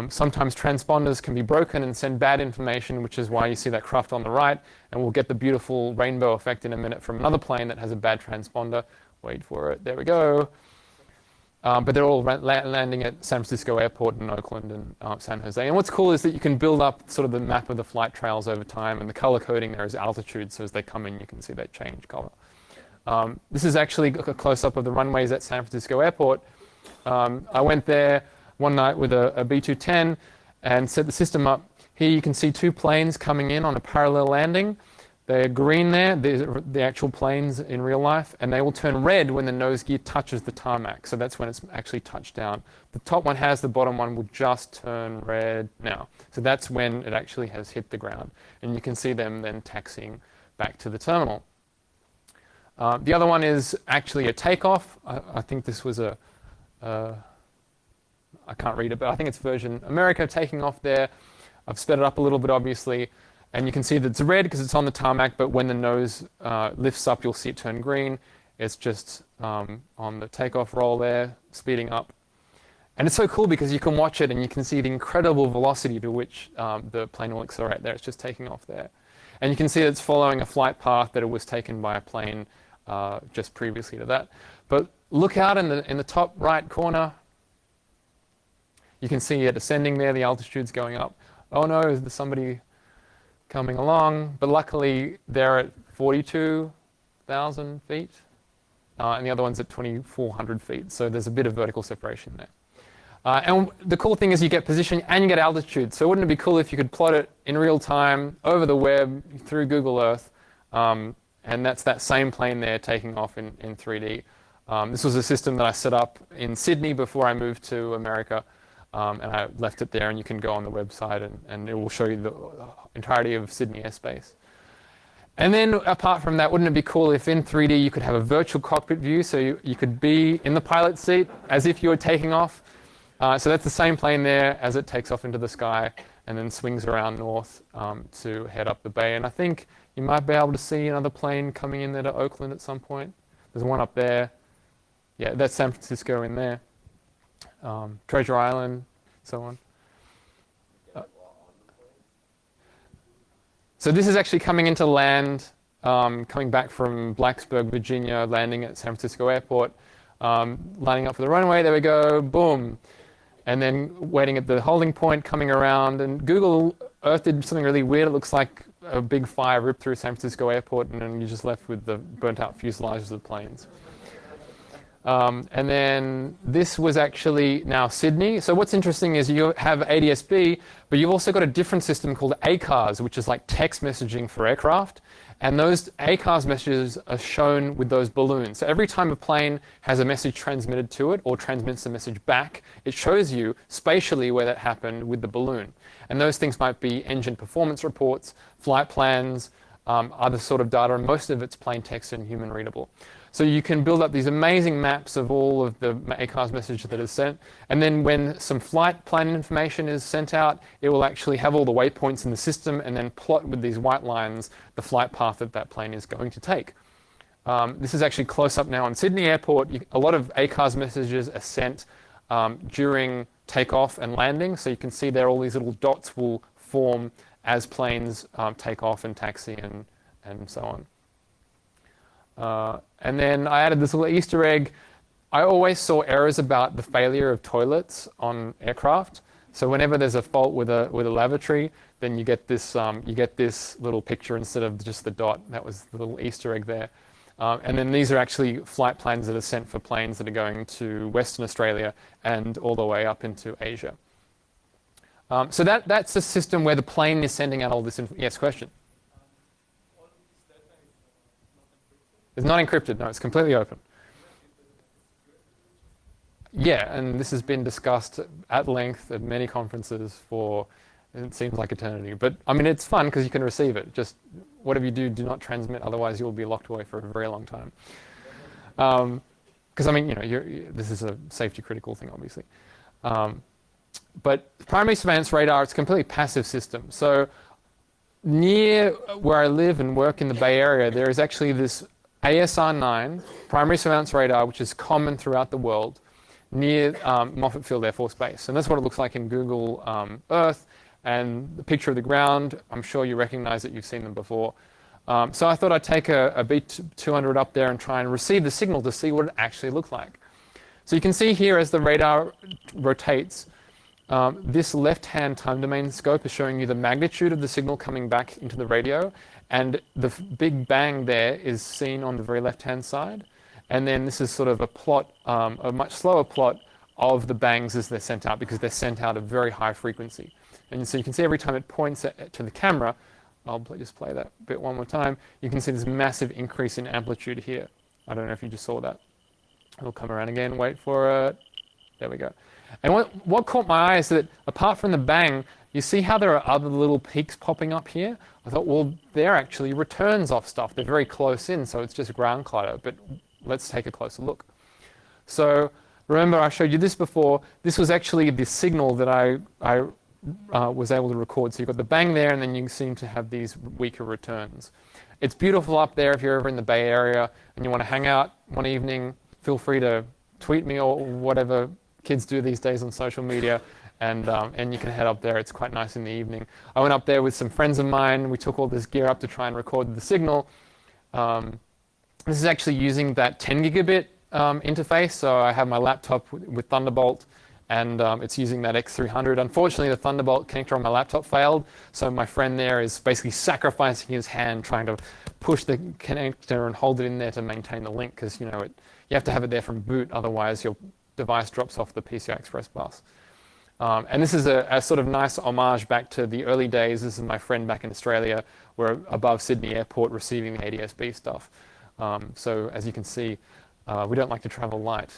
Sometimes transponders can be broken and send bad information, which is why you see that craft on the right. And we'll get the beautiful rainbow effect in a minute from another plane that has a bad transponder. Wait for it. There we go. But they're all landing at San Francisco Airport and Oakland and San Jose. And what's cool is that you can build up sort of the map of the flight trails over time, and the color coding there is altitude, so as they come in, you can see they change color. This is actually a close-up of the runways at San Francisco Airport. I went there one night with a B-210 and set the system up. Here you can see two planes coming in on a parallel landing. They're green there, the actual planes in real life, and they will turn red when the nose gear touches the tarmac. So that's when it's actually touched down. The top one has, the bottom one will just turn red now. So that's when it actually has hit the ground. And you can see them then taxiing back to the terminal. The other one is actually a takeoff. I think this was I can't read it, but I think it's version America taking off there. I've sped it up a little bit, obviously. And you can see that it's red because it's on the tarmac, but when the nose lifts up, you'll see it turn green. It's just on the takeoff roll there, speeding up. And it's so cool because you can watch it and you can see the incredible velocity to which the plane will accelerate there. It's just taking off there. And you can see that it's following a flight path that it was taken by a plane just previously to that. But look out in the top right corner. You can see it ascending there, the altitude's going up. Oh no, is there somebody coming along? But luckily they're at 42,000 feet. And the other one's at 2,400 feet. So there's a bit of vertical separation there. And the cool thing is you get position and you get altitude. So wouldn't it be cool if you could plot it in real time over the web through Google Earth? And that's that same plane there taking off in 3D. This was a system that I set up in Sydney before I moved to America. And I left it there, and you can go on the website and it will show you the entirety of Sydney airspace. And then apart from that, wouldn't it be cool if in 3D you could have a virtual cockpit view, so you could be in the pilot's seat as if you were taking off. So that's the same plane there as it takes off into the sky and then swings around north to head up the bay. And I think you might be able to see another plane coming in there to Oakland at some point. There's one up there. Yeah, that's San Francisco in there. Treasure Island, so on. So this is actually coming into land, coming back from Blacksburg, Virginia, landing at San Francisco Airport, lining up for the runway. There we go, boom. And then waiting at the holding point, coming around. And Google Earth did something really weird. It looks like a big fire ripped through San Francisco Airport, and then you're just left with the burnt out fuselages of the planes. And then this was actually now Sydney. So what's interesting is you have ADS-B, but you've also got a different system called ACARS, which is like text messaging for aircraft. And those ACARS messages are shown with those balloons. So every time a plane has a message transmitted to it or transmits a message back, it shows you spatially where that happened with the balloon. And those things might be engine performance reports, flight plans, other sort of data, and most of it's plain text and human readable. So you can build up these amazing maps of all of the ACARS message that is sent. And then when some flight plan information is sent out, it will actually have all the waypoints in the system and then plot with these white lines the flight path that that plane is going to take. This is actually close up now on Sydney Airport. A lot of ACARS messages are sent during takeoff and landing. So you can see there all these little dots will form as planes take off and taxi and so on. And then I added this little Easter egg. I always saw errors about the failure of toilets on aircraft. So whenever there's a fault with a lavatory, then you get this little picture instead of just the dot. That was the little Easter egg there. And then these are actually flight plans that are sent for planes that are going to Western Australia and all the way up into Asia. So that's a system where the plane is sending out all this information. Yes, question? It's not encrypted, no, it's completely open. Yeah, and this has been discussed at length at many conferences for, it seems like eternity. But I mean, it's fun because you can receive it. Just whatever you do not transmit, otherwise you'll be locked away for a very long time. Because I mean, you know, this is a safety critical thing, obviously. But primary surveillance radar, it's a completely passive system. So near where I live and work in the Bay Area, there is actually this ASR-9, primary surveillance radar, which is common throughout the world, near Moffett Field Air Force Base. And that's what it looks like in Google Earth. And the picture of the ground, I'm sure you recognize it, you've seen them before. So I thought I'd take a B200 up there and try and receive the signal to see what it actually looked like. So you can see here as the radar rotates, this left-hand time domain scope is showing you the magnitude of the signal coming back into the radio. And the big bang there is seen on the very left-hand side. And then this is sort of a plot, a much slower plot of the bangs as they're sent out because they're sent out at very high frequency. And so you can see every time it points to the camera, I'll just play that bit one more time, you can see this massive increase in amplitude here. I don't know if you just saw that. It'll come around again, wait for it. There we go. And what caught my eye is that apart from the bang, you see how there are other little peaks popping up here? I thought, well, they're actually returns off stuff. They're very close in, so it's just ground clutter, but let's take a closer look. So remember I showed you this before. This was actually the signal that I was able to record. So you've got the bang there, and then you seem to have these weaker returns. It's beautiful up there if you're ever in the Bay Area and you want to hang out one evening. Feel free to tweet me or whatever kids do these days on social media, and you can head up there. It's quite nice in the evening. I went up there with some friends of mine. We took all this gear up to try and record the signal. This is actually using that 10 gigabit interface. So I have my laptop with Thunderbolt, and it's using that X300. Unfortunately, the Thunderbolt connector on my laptop failed, so my friend there is basically sacrificing his hand trying to push the connector and hold it in there to maintain the link, because you have to have it there from boot, otherwise your device drops off the PCI Express bus. And this is a sort of nice homage back to the early days. This is my friend back in Australia. We're above Sydney Airport receiving the ADS-B stuff. So as you can see, we don't like to travel light.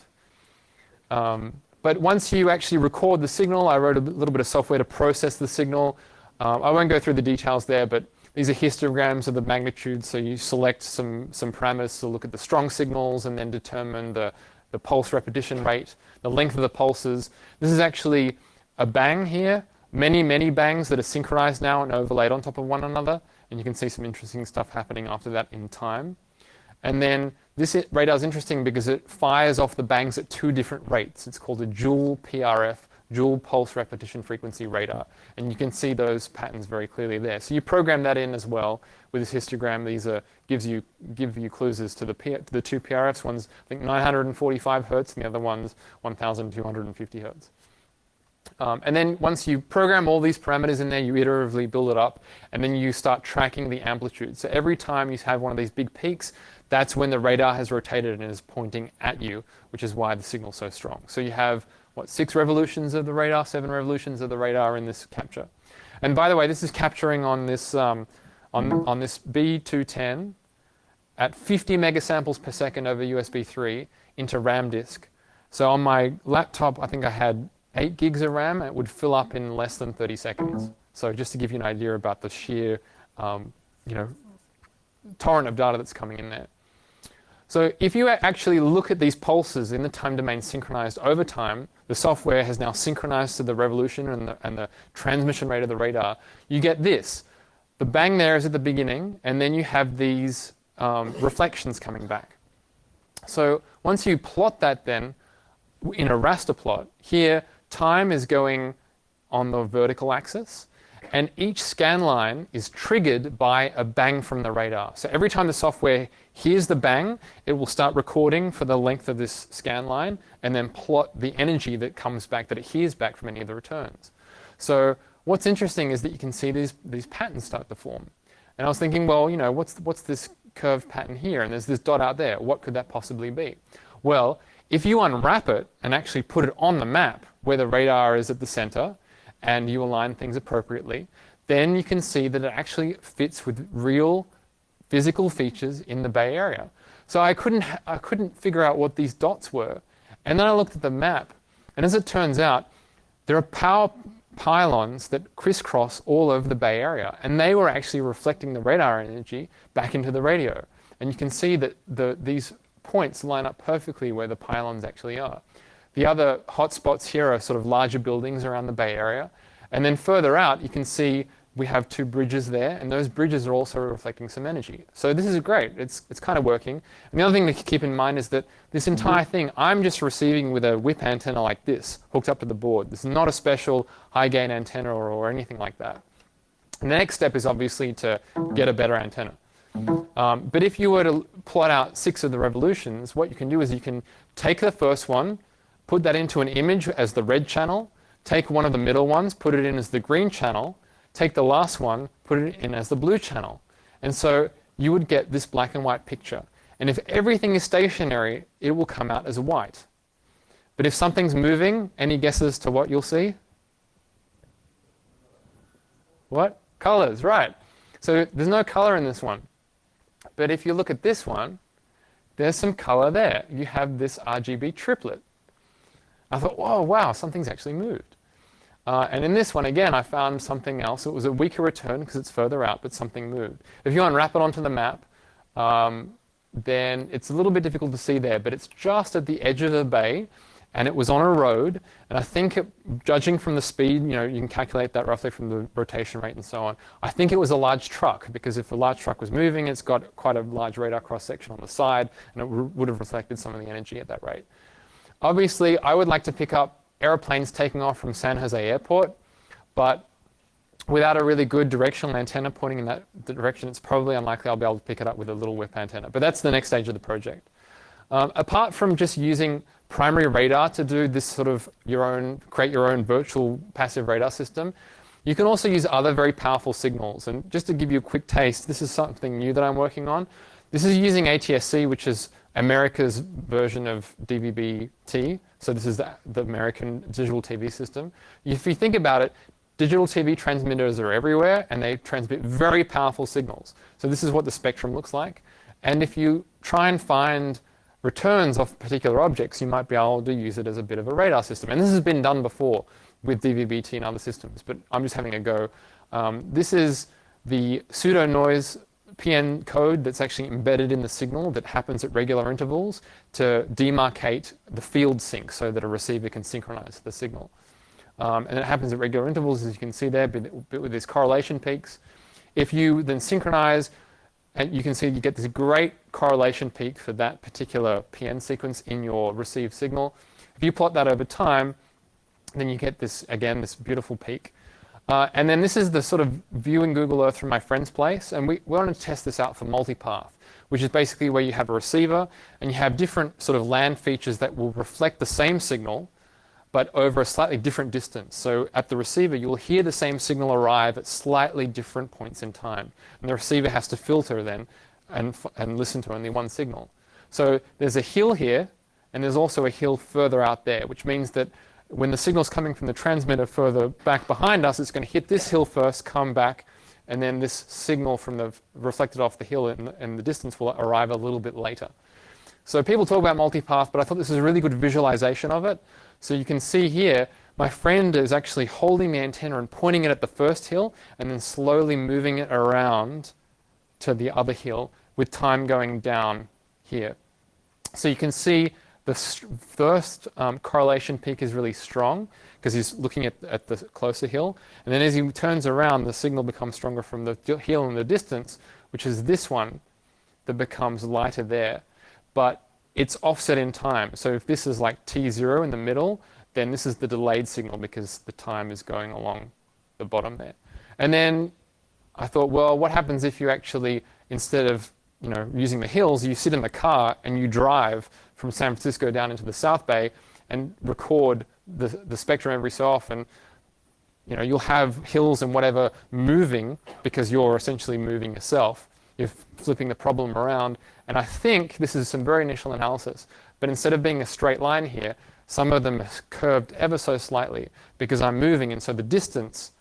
But once you actually record the signal, I wrote a little bit of software to process the signal. I won't go through the details there, but these are histograms of the magnitude. So you select some parameters to look at the strong signals and then determine the pulse repetition rate, the length of the pulses. This is actually a bang here, many bangs that are synchronized now and overlaid on top of one another. And you can see some interesting stuff happening after that in time. And then this radar is interesting because it fires off the bangs at 2 different rates. It's called a dual PRF, dual pulse repetition frequency radar. And you can see those patterns very clearly there. So you program that in as well with this histogram. These give you clues as to the 2 PRFs. One's, I think, 945 hertz, and the other one's 1,250 hertz. And then once you program all these parameters in there, you iteratively build it up, and then you start tracking the amplitude. So every time you have one of these big peaks, that's when the radar has rotated and is pointing at you, which is why the signal's so strong. So you have, 6 revolutions of the radar, 7 revolutions of the radar in this capture. And by the way, this is capturing on this, on this B210 at 50 megasamples per second over USB 3 into RAM disk. So on my laptop, I think I had 8 gigs of RAM. It would fill up in less than 30 seconds. So just to give you an idea about the sheer, torrent of data that's coming in there. So if you actually look at these pulses in the time domain synchronized over time, the software has now synchronized to the revolution and the transmission rate of the radar. You get this. The bang there is at the beginning, and then you have these reflections coming back. So once you plot that then in a raster plot, here time is going on the vertical axis, and each scan line is triggered by a bang from the radar. So every time the software hears the bang, it will start recording for the length of this scan line and then plot the energy that comes back, that it hears back from any of the returns. So what's interesting is that you can see these patterns start to form. And I was thinking, well, what's this curved pattern here? And there's this dot out there. What could that possibly be? Well, if you unwrap it and actually put it on the map where the radar is at the center, and you align things appropriately, then you can see that it actually fits with real physical features in the Bay Area. So I couldn't figure out what these dots were. And then I looked at the map, and as it turns out, there are power pylons that crisscross all over the Bay Area, and they were actually reflecting the radar energy back into the radio. And you can see that these points line up perfectly where the pylons actually are. The other hotspots here are sort of larger buildings around the Bay Area. And then further out, you can see we have 2 bridges there, and those bridges are also reflecting some energy. So this is great. It's kind of working. And the other thing to keep in mind is that this entire thing, I'm just receiving with a whip antenna like this, hooked up to the board. This is not a special high-gain antenna or anything like that. And the next step is obviously to get a better antenna. But if you were to plot out 6 of the revolutions, what you can do is you can take the first one, put that into an image as the red channel, take one of the middle ones, put it in as the green channel, take the last one, put it in as the blue channel. And so you would get this black and white picture. And if everything is stationary, it will come out as white. But if something's moving, any guesses to what you'll see? What? Colors, right. So there's no color in this one. But if you look at this one, there's some color there. You have this RGB triplet. I thought, whoa, wow, something's actually moved. And in this one, again, I found something else. It was a weaker return because it's further out, but something moved. If you unwrap it onto the map, then it's a little bit difficult to see there, but it's just at the edge of the bay. and it was on a road. And I think, judging from the speed, you can calculate that roughly from the rotation rate and so on. I think it was a large truck, because if a large truck was moving, it's got quite a large radar cross-section on the side, and it would have reflected some of the energy at that rate. Obviously, I would like to pick up airplanes taking off from San Jose Airport, but without a really good directional antenna pointing in that direction, it's probably unlikely I'll be able to pick it up with a little whip antenna. But that's the next stage of the project. Apart from just using primary radar to do this sort of create your own virtual passive radar system, you can also use other very powerful signals. And just to give you a quick taste, this is something new that I'm working on. This is using ATSC, which is America's version of DVB-T. So this is the American digital TV system. If you think about it, digital TV transmitters are everywhere, and they transmit very powerful signals. So this is what the spectrum looks like. And if you try and find returns of particular objects, you might be able to use it as a bit of a radar system. And this has been done before with DVB-T and other systems, but I'm just having a go. This is the pseudo-noise PN code that's actually embedded in the signal that happens at regular intervals to demarcate the field sync so that a receiver can synchronize the signal. And it happens at regular intervals, as you can see there, but with these correlation peaks. If you then synchronize, and you can see you get this great correlation peak for that particular PN sequence in your received signal. If you plot that over time, then you get this, again, this beautiful peak. And then this is the sort of view in Google Earth from my friend's place. And we want to test this out for multipath, which is basically where you have a receiver and you have different sort of land features that will reflect the same signal, but over a slightly different distance. So at the receiver, you'll hear the same signal arrive at slightly different points in time. And the receiver has to filter then and listen to only one signal. So there's a hill here, and there's also a hill further out there, which means that when the signal's coming from the transmitter further back behind us, it's going to hit this hill first, come back, and then this signal from the reflected off the hill in the distance will arrive a little bit later. So people talk about multipath, but I thought this was a really good visualization of it. So you can see here, my friend is actually holding the antenna and pointing it at the first hill and then slowly moving it around to the other hill with time going down here. So you can see the first correlation peak is really strong because he's looking at the closer hill. And then as he turns around, the signal becomes stronger from the hill in the distance, which is this one that becomes lighter there. But it's offset in time. So if this is like T0 in the middle, then this is the delayed signal because the time is going along the bottom there. And then I thought, well, what happens if you actually, instead of using the hills, you sit in the car and you drive from San Francisco down into the South Bay and record the spectrum every so often. You'll have hills and whatever moving because you're essentially moving yourself. You're flipping the problem around. And I think this is some very initial analysis, but instead of being a straight line here, some of them are curved ever so slightly because I'm moving, and so the distance,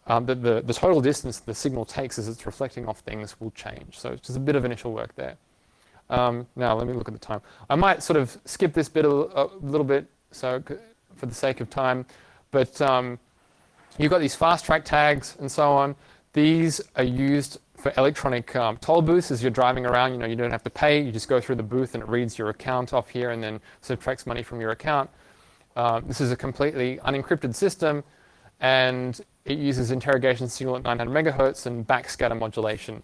the total distance the signal takes as it's reflecting off things will change. So it's just a bit of initial work there. Now let me look at the time. I might sort of skip this bit a little bit, so for the sake of time, but you've got these fast track tags and so on. These are used for electronic toll booths as you're driving around. You don't have to pay. You just go through the booth and it reads your account off here and then subtracts money from your account. This is a completely unencrypted system, and it uses interrogation signal at 900 megahertz and backscatter modulation.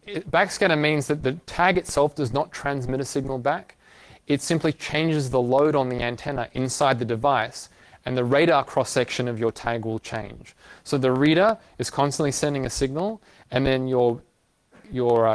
Backscatter means that the tag itself does not transmit a signal back. It simply changes the load on the antenna inside the device, and the radar cross-section of your tag will change. So the reader is constantly sending a signal, and then your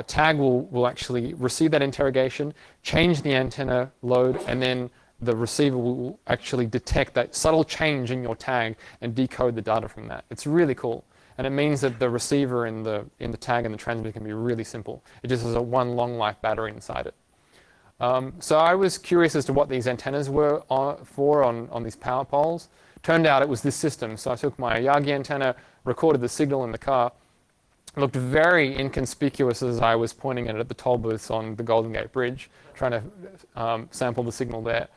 tag will actually receive that interrogation, change the antenna load, and then the receiver will actually detect that subtle change in your tag and decode the data from that. It's really cool. And it means that the receiver in the tag and the transmitter can be really simple. It just has a one long life battery inside it. So I was curious as to what these antennas were on these power poles. Turned out it was this system. So I took my Yagi antenna, recorded the signal in the car. It looked very inconspicuous as I was pointing it at the toll booths on the Golden Gate Bridge, trying to sample the signal there.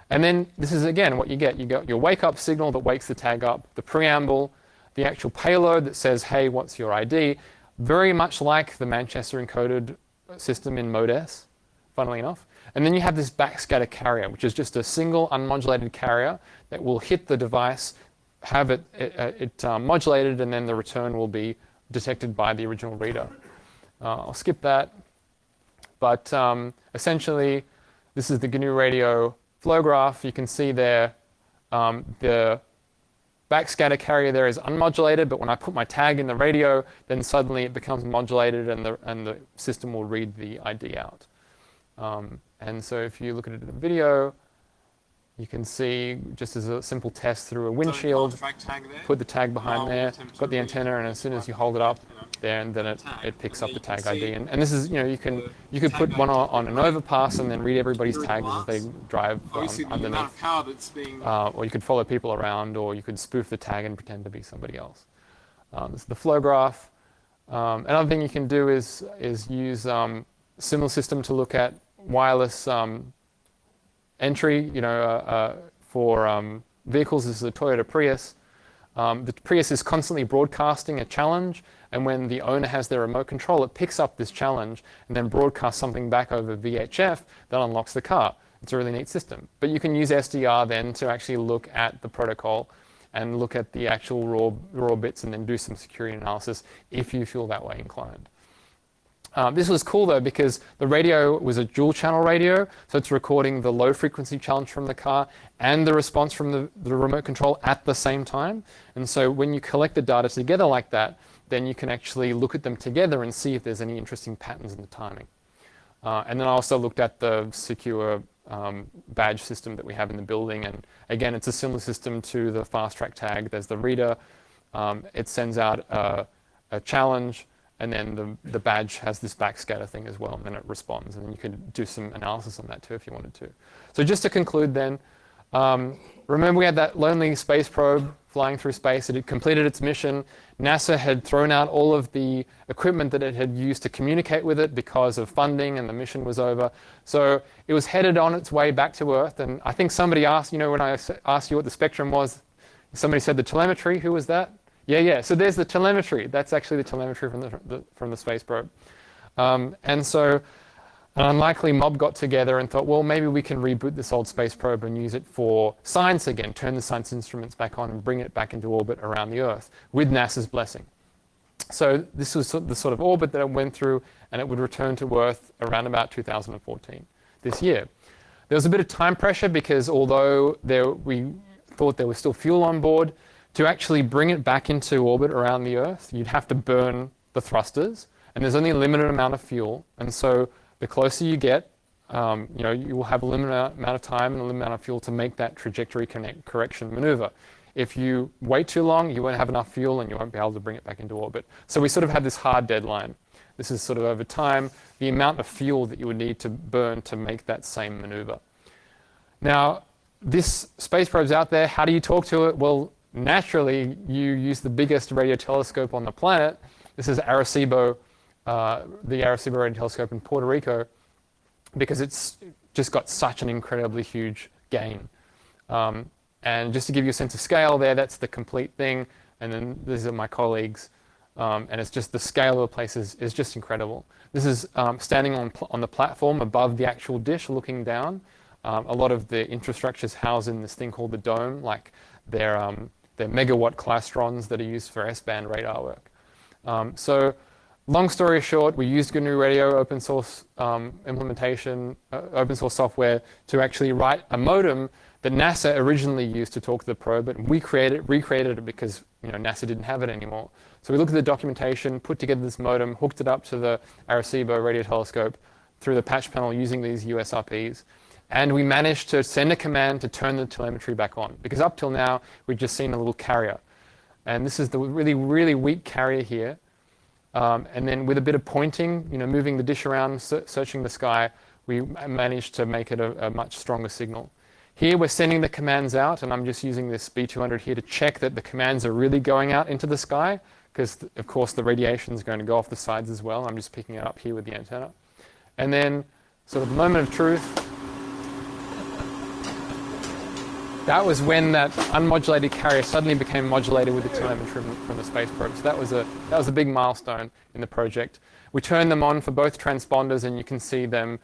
And then this is, again, what you get. You got your wake-up signal that wakes the tag up, the preamble, the actual payload that says, hey, what's your ID? Very much like the Manchester encoded system in Mode S, funnily enough. And then you have this backscatter carrier, which is just a single unmodulated carrier that will hit the device, have it modulated, and then the return will be detected by the original reader. I'll skip that. But essentially, this is the GNU Radio flow graph. You can see there the backscatter carrier there is unmodulated, but when I put my tag in the radio, then suddenly it becomes modulated and the system will read the ID out. And so if you look at it in the video, you can see just as a simple test through a windshield, put the tag behind there, got the antenna, and as soon as you hold it up there, and then it picks up the tag ID. And this is, you could put one on an overpass and then read everybody's tags as they drive underneath. Or you could follow people around, or you could spoof the tag and pretend to be somebody else. This is the flow graph. Another thing you can do is use similar system to look at wireless entry, for vehicles. This is a Toyota Prius. The Prius is constantly broadcasting a challenge, and when the owner has their remote control, it picks up this challenge and then broadcasts something back over VHF that unlocks the car. It's a really neat system. But you can use SDR then to actually look at the protocol and look at the actual raw bits and then do some security analysis if you feel that way inclined. This was cool though because the radio was a dual channel radio, so it's recording the low frequency challenge from the car and the response from the remote control at the same time. And so when you collect the data together like that, then you can actually look at them together and see if there's any interesting patterns in the timing. And then I also looked at the secure badge system that we have in the building, and again it's a similar system to the fast track tag. There's the reader, it sends out a challenge, and then the badge has this backscatter thing as well, and then it responds, and then you can do some analysis on that too if you wanted to. So just to conclude then, remember we had that lonely space probe flying through space. It had completed its mission. NASA had thrown out all of the equipment that it had used to communicate with it because of funding, and the mission was over. So it was headed on its way back to Earth, and I think somebody asked, when I asked you what the spectrum was, somebody said the telemetry. Who was that? Yeah. So there's the telemetry. That's actually the telemetry from the space probe. And so an unlikely mob got together and thought, well, maybe we can reboot this old space probe and use it for science again, turn the science instruments back on and bring it back into orbit around the Earth with NASA's blessing. So this was the sort of orbit that it went through, and it would return to Earth around about 2014, this year. There was a bit of time pressure because although we thought there was still fuel on board, to actually bring it back into orbit around the Earth, you'd have to burn the thrusters, and there's only a limited amount of fuel. And so the closer you get, you will have a limited amount of time and a limited amount of fuel to make that trajectory correction maneuver. If you wait too long, you won't have enough fuel and you won't be able to bring it back into orbit. So we sort of had this hard deadline. This is sort of over time, the amount of fuel that you would need to burn to make that same maneuver. Now, this space probe's out there. How do you talk to it? Well, naturally, you use the biggest radio telescope on the planet. This is Arecibo, the Arecibo Radio Telescope in Puerto Rico, because it's just got such an incredibly huge gain. And just to give you a sense of scale there, that's the complete thing. And then these are my colleagues. And it's just the scale of the place is just incredible. This is standing on the platform above the actual dish looking down. A lot of the infrastructure is housed in this thing called the dome, like they're megawatt clastrons that are used for S-band radar work. So long story short, we used GNU Radio open source implementation, open source software to actually write a modem that NASA originally used to talk to the probe, but we recreated it because NASA didn't have it anymore. So we looked at the documentation, put together this modem, hooked it up to the Arecibo radio telescope through the patch panel using these USRPs. And we managed to send a command to turn the telemetry back on, because up till now, we'd just seen a little carrier. And this is the really, really weak carrier here. And then with a bit of pointing, moving the dish around, searching the sky, we managed to make it a much stronger signal. Here we're sending the commands out, and I'm just using this B200 here to check that the commands are really going out into the sky, because of course the radiation is going to go off the sides as well. I'm just picking it up here with the antenna. And then sort of the moment of truth, that was when that unmodulated carrier suddenly became modulated with the telemetry from the space probe. So that was a big milestone in the project. We turned them on for both transponders, and you can see them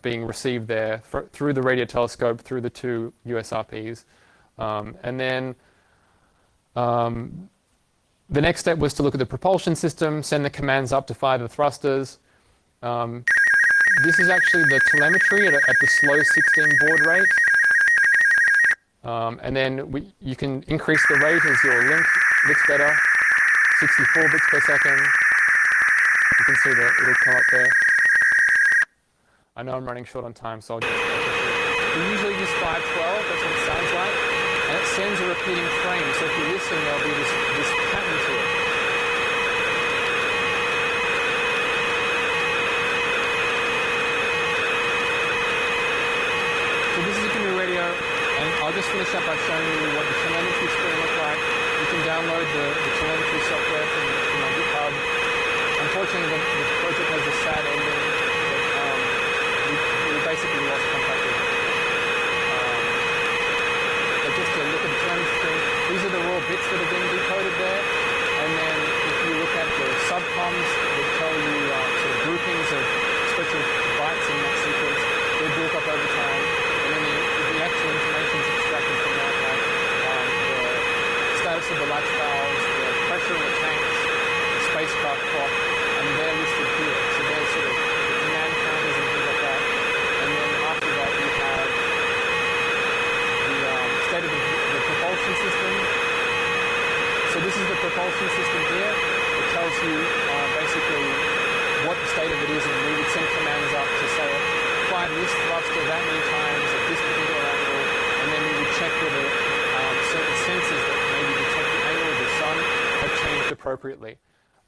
being received there through the radio telescope, through the 2 USRPs. And then the next step was to look at the propulsion system, send the commands up to fire the thrusters. This is actually the telemetry at the slow 16 baud rate. And then you can increase the rate as your link looks better, 64 bits per second. You can see that it'll come up there. I know I'm running short on time, so I'll just... We usually use 512, that's what it sounds like. And it sends a repeating frame, so if you listen, there'll be this pattern to it. So this is a GNU radio, and I'll just finish up by showing you what the telemetry screen looks like. You can download the telemetry software from my GitHub. Unfortunately, the project has a sad ending. We basically lost contact with it. But just to look at the telemetry screen, these are the raw bits that are being decoded there. And then if you look at the subcoms that tell you sort of groupings of special bytes in that sequence, they're built up over time. And then the actual information is extracted from that, like the status of the latch valves, the pressure in the tanks, the spacecraft clock, and they're listed here. So they're sort of the command counters and things like that. And then after that you have the state of the propulsion system. So this is the propulsion system here. It tells you basically what the state of it is, and we would send commands up to say, fire this thruster that many times at this particular angle, and then we would check whether certain sensors that maybe detect the angle of the sun have changed appropriately.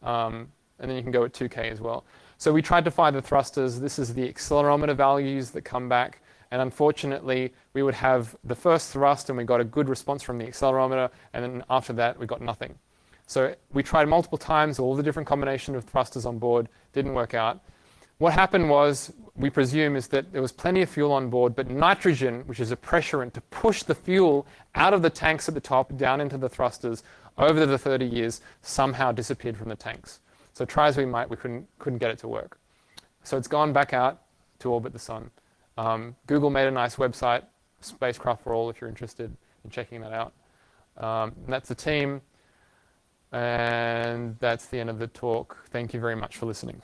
And then you can go at 2K as well. So we tried to fire the thrusters. This is the accelerometer values that come back. And unfortunately, we would have the first thrust and we got a good response from the accelerometer. And then after that, we got nothing. So we tried multiple times, all the different combination of thrusters on board, didn't work out. What happened was, we presume, is that there was plenty of fuel on board, but nitrogen, which is a pressurant to push the fuel out of the tanks at the top, down into the thrusters, over the 30 years, somehow disappeared from the tanks. So try as we might, we couldn't get it to work. So it's gone back out to orbit the sun. Google made a nice website, Spacecraft for All, if you're interested in checking that out. And that's the team. And that's the end of the talk. Thank you very much for listening.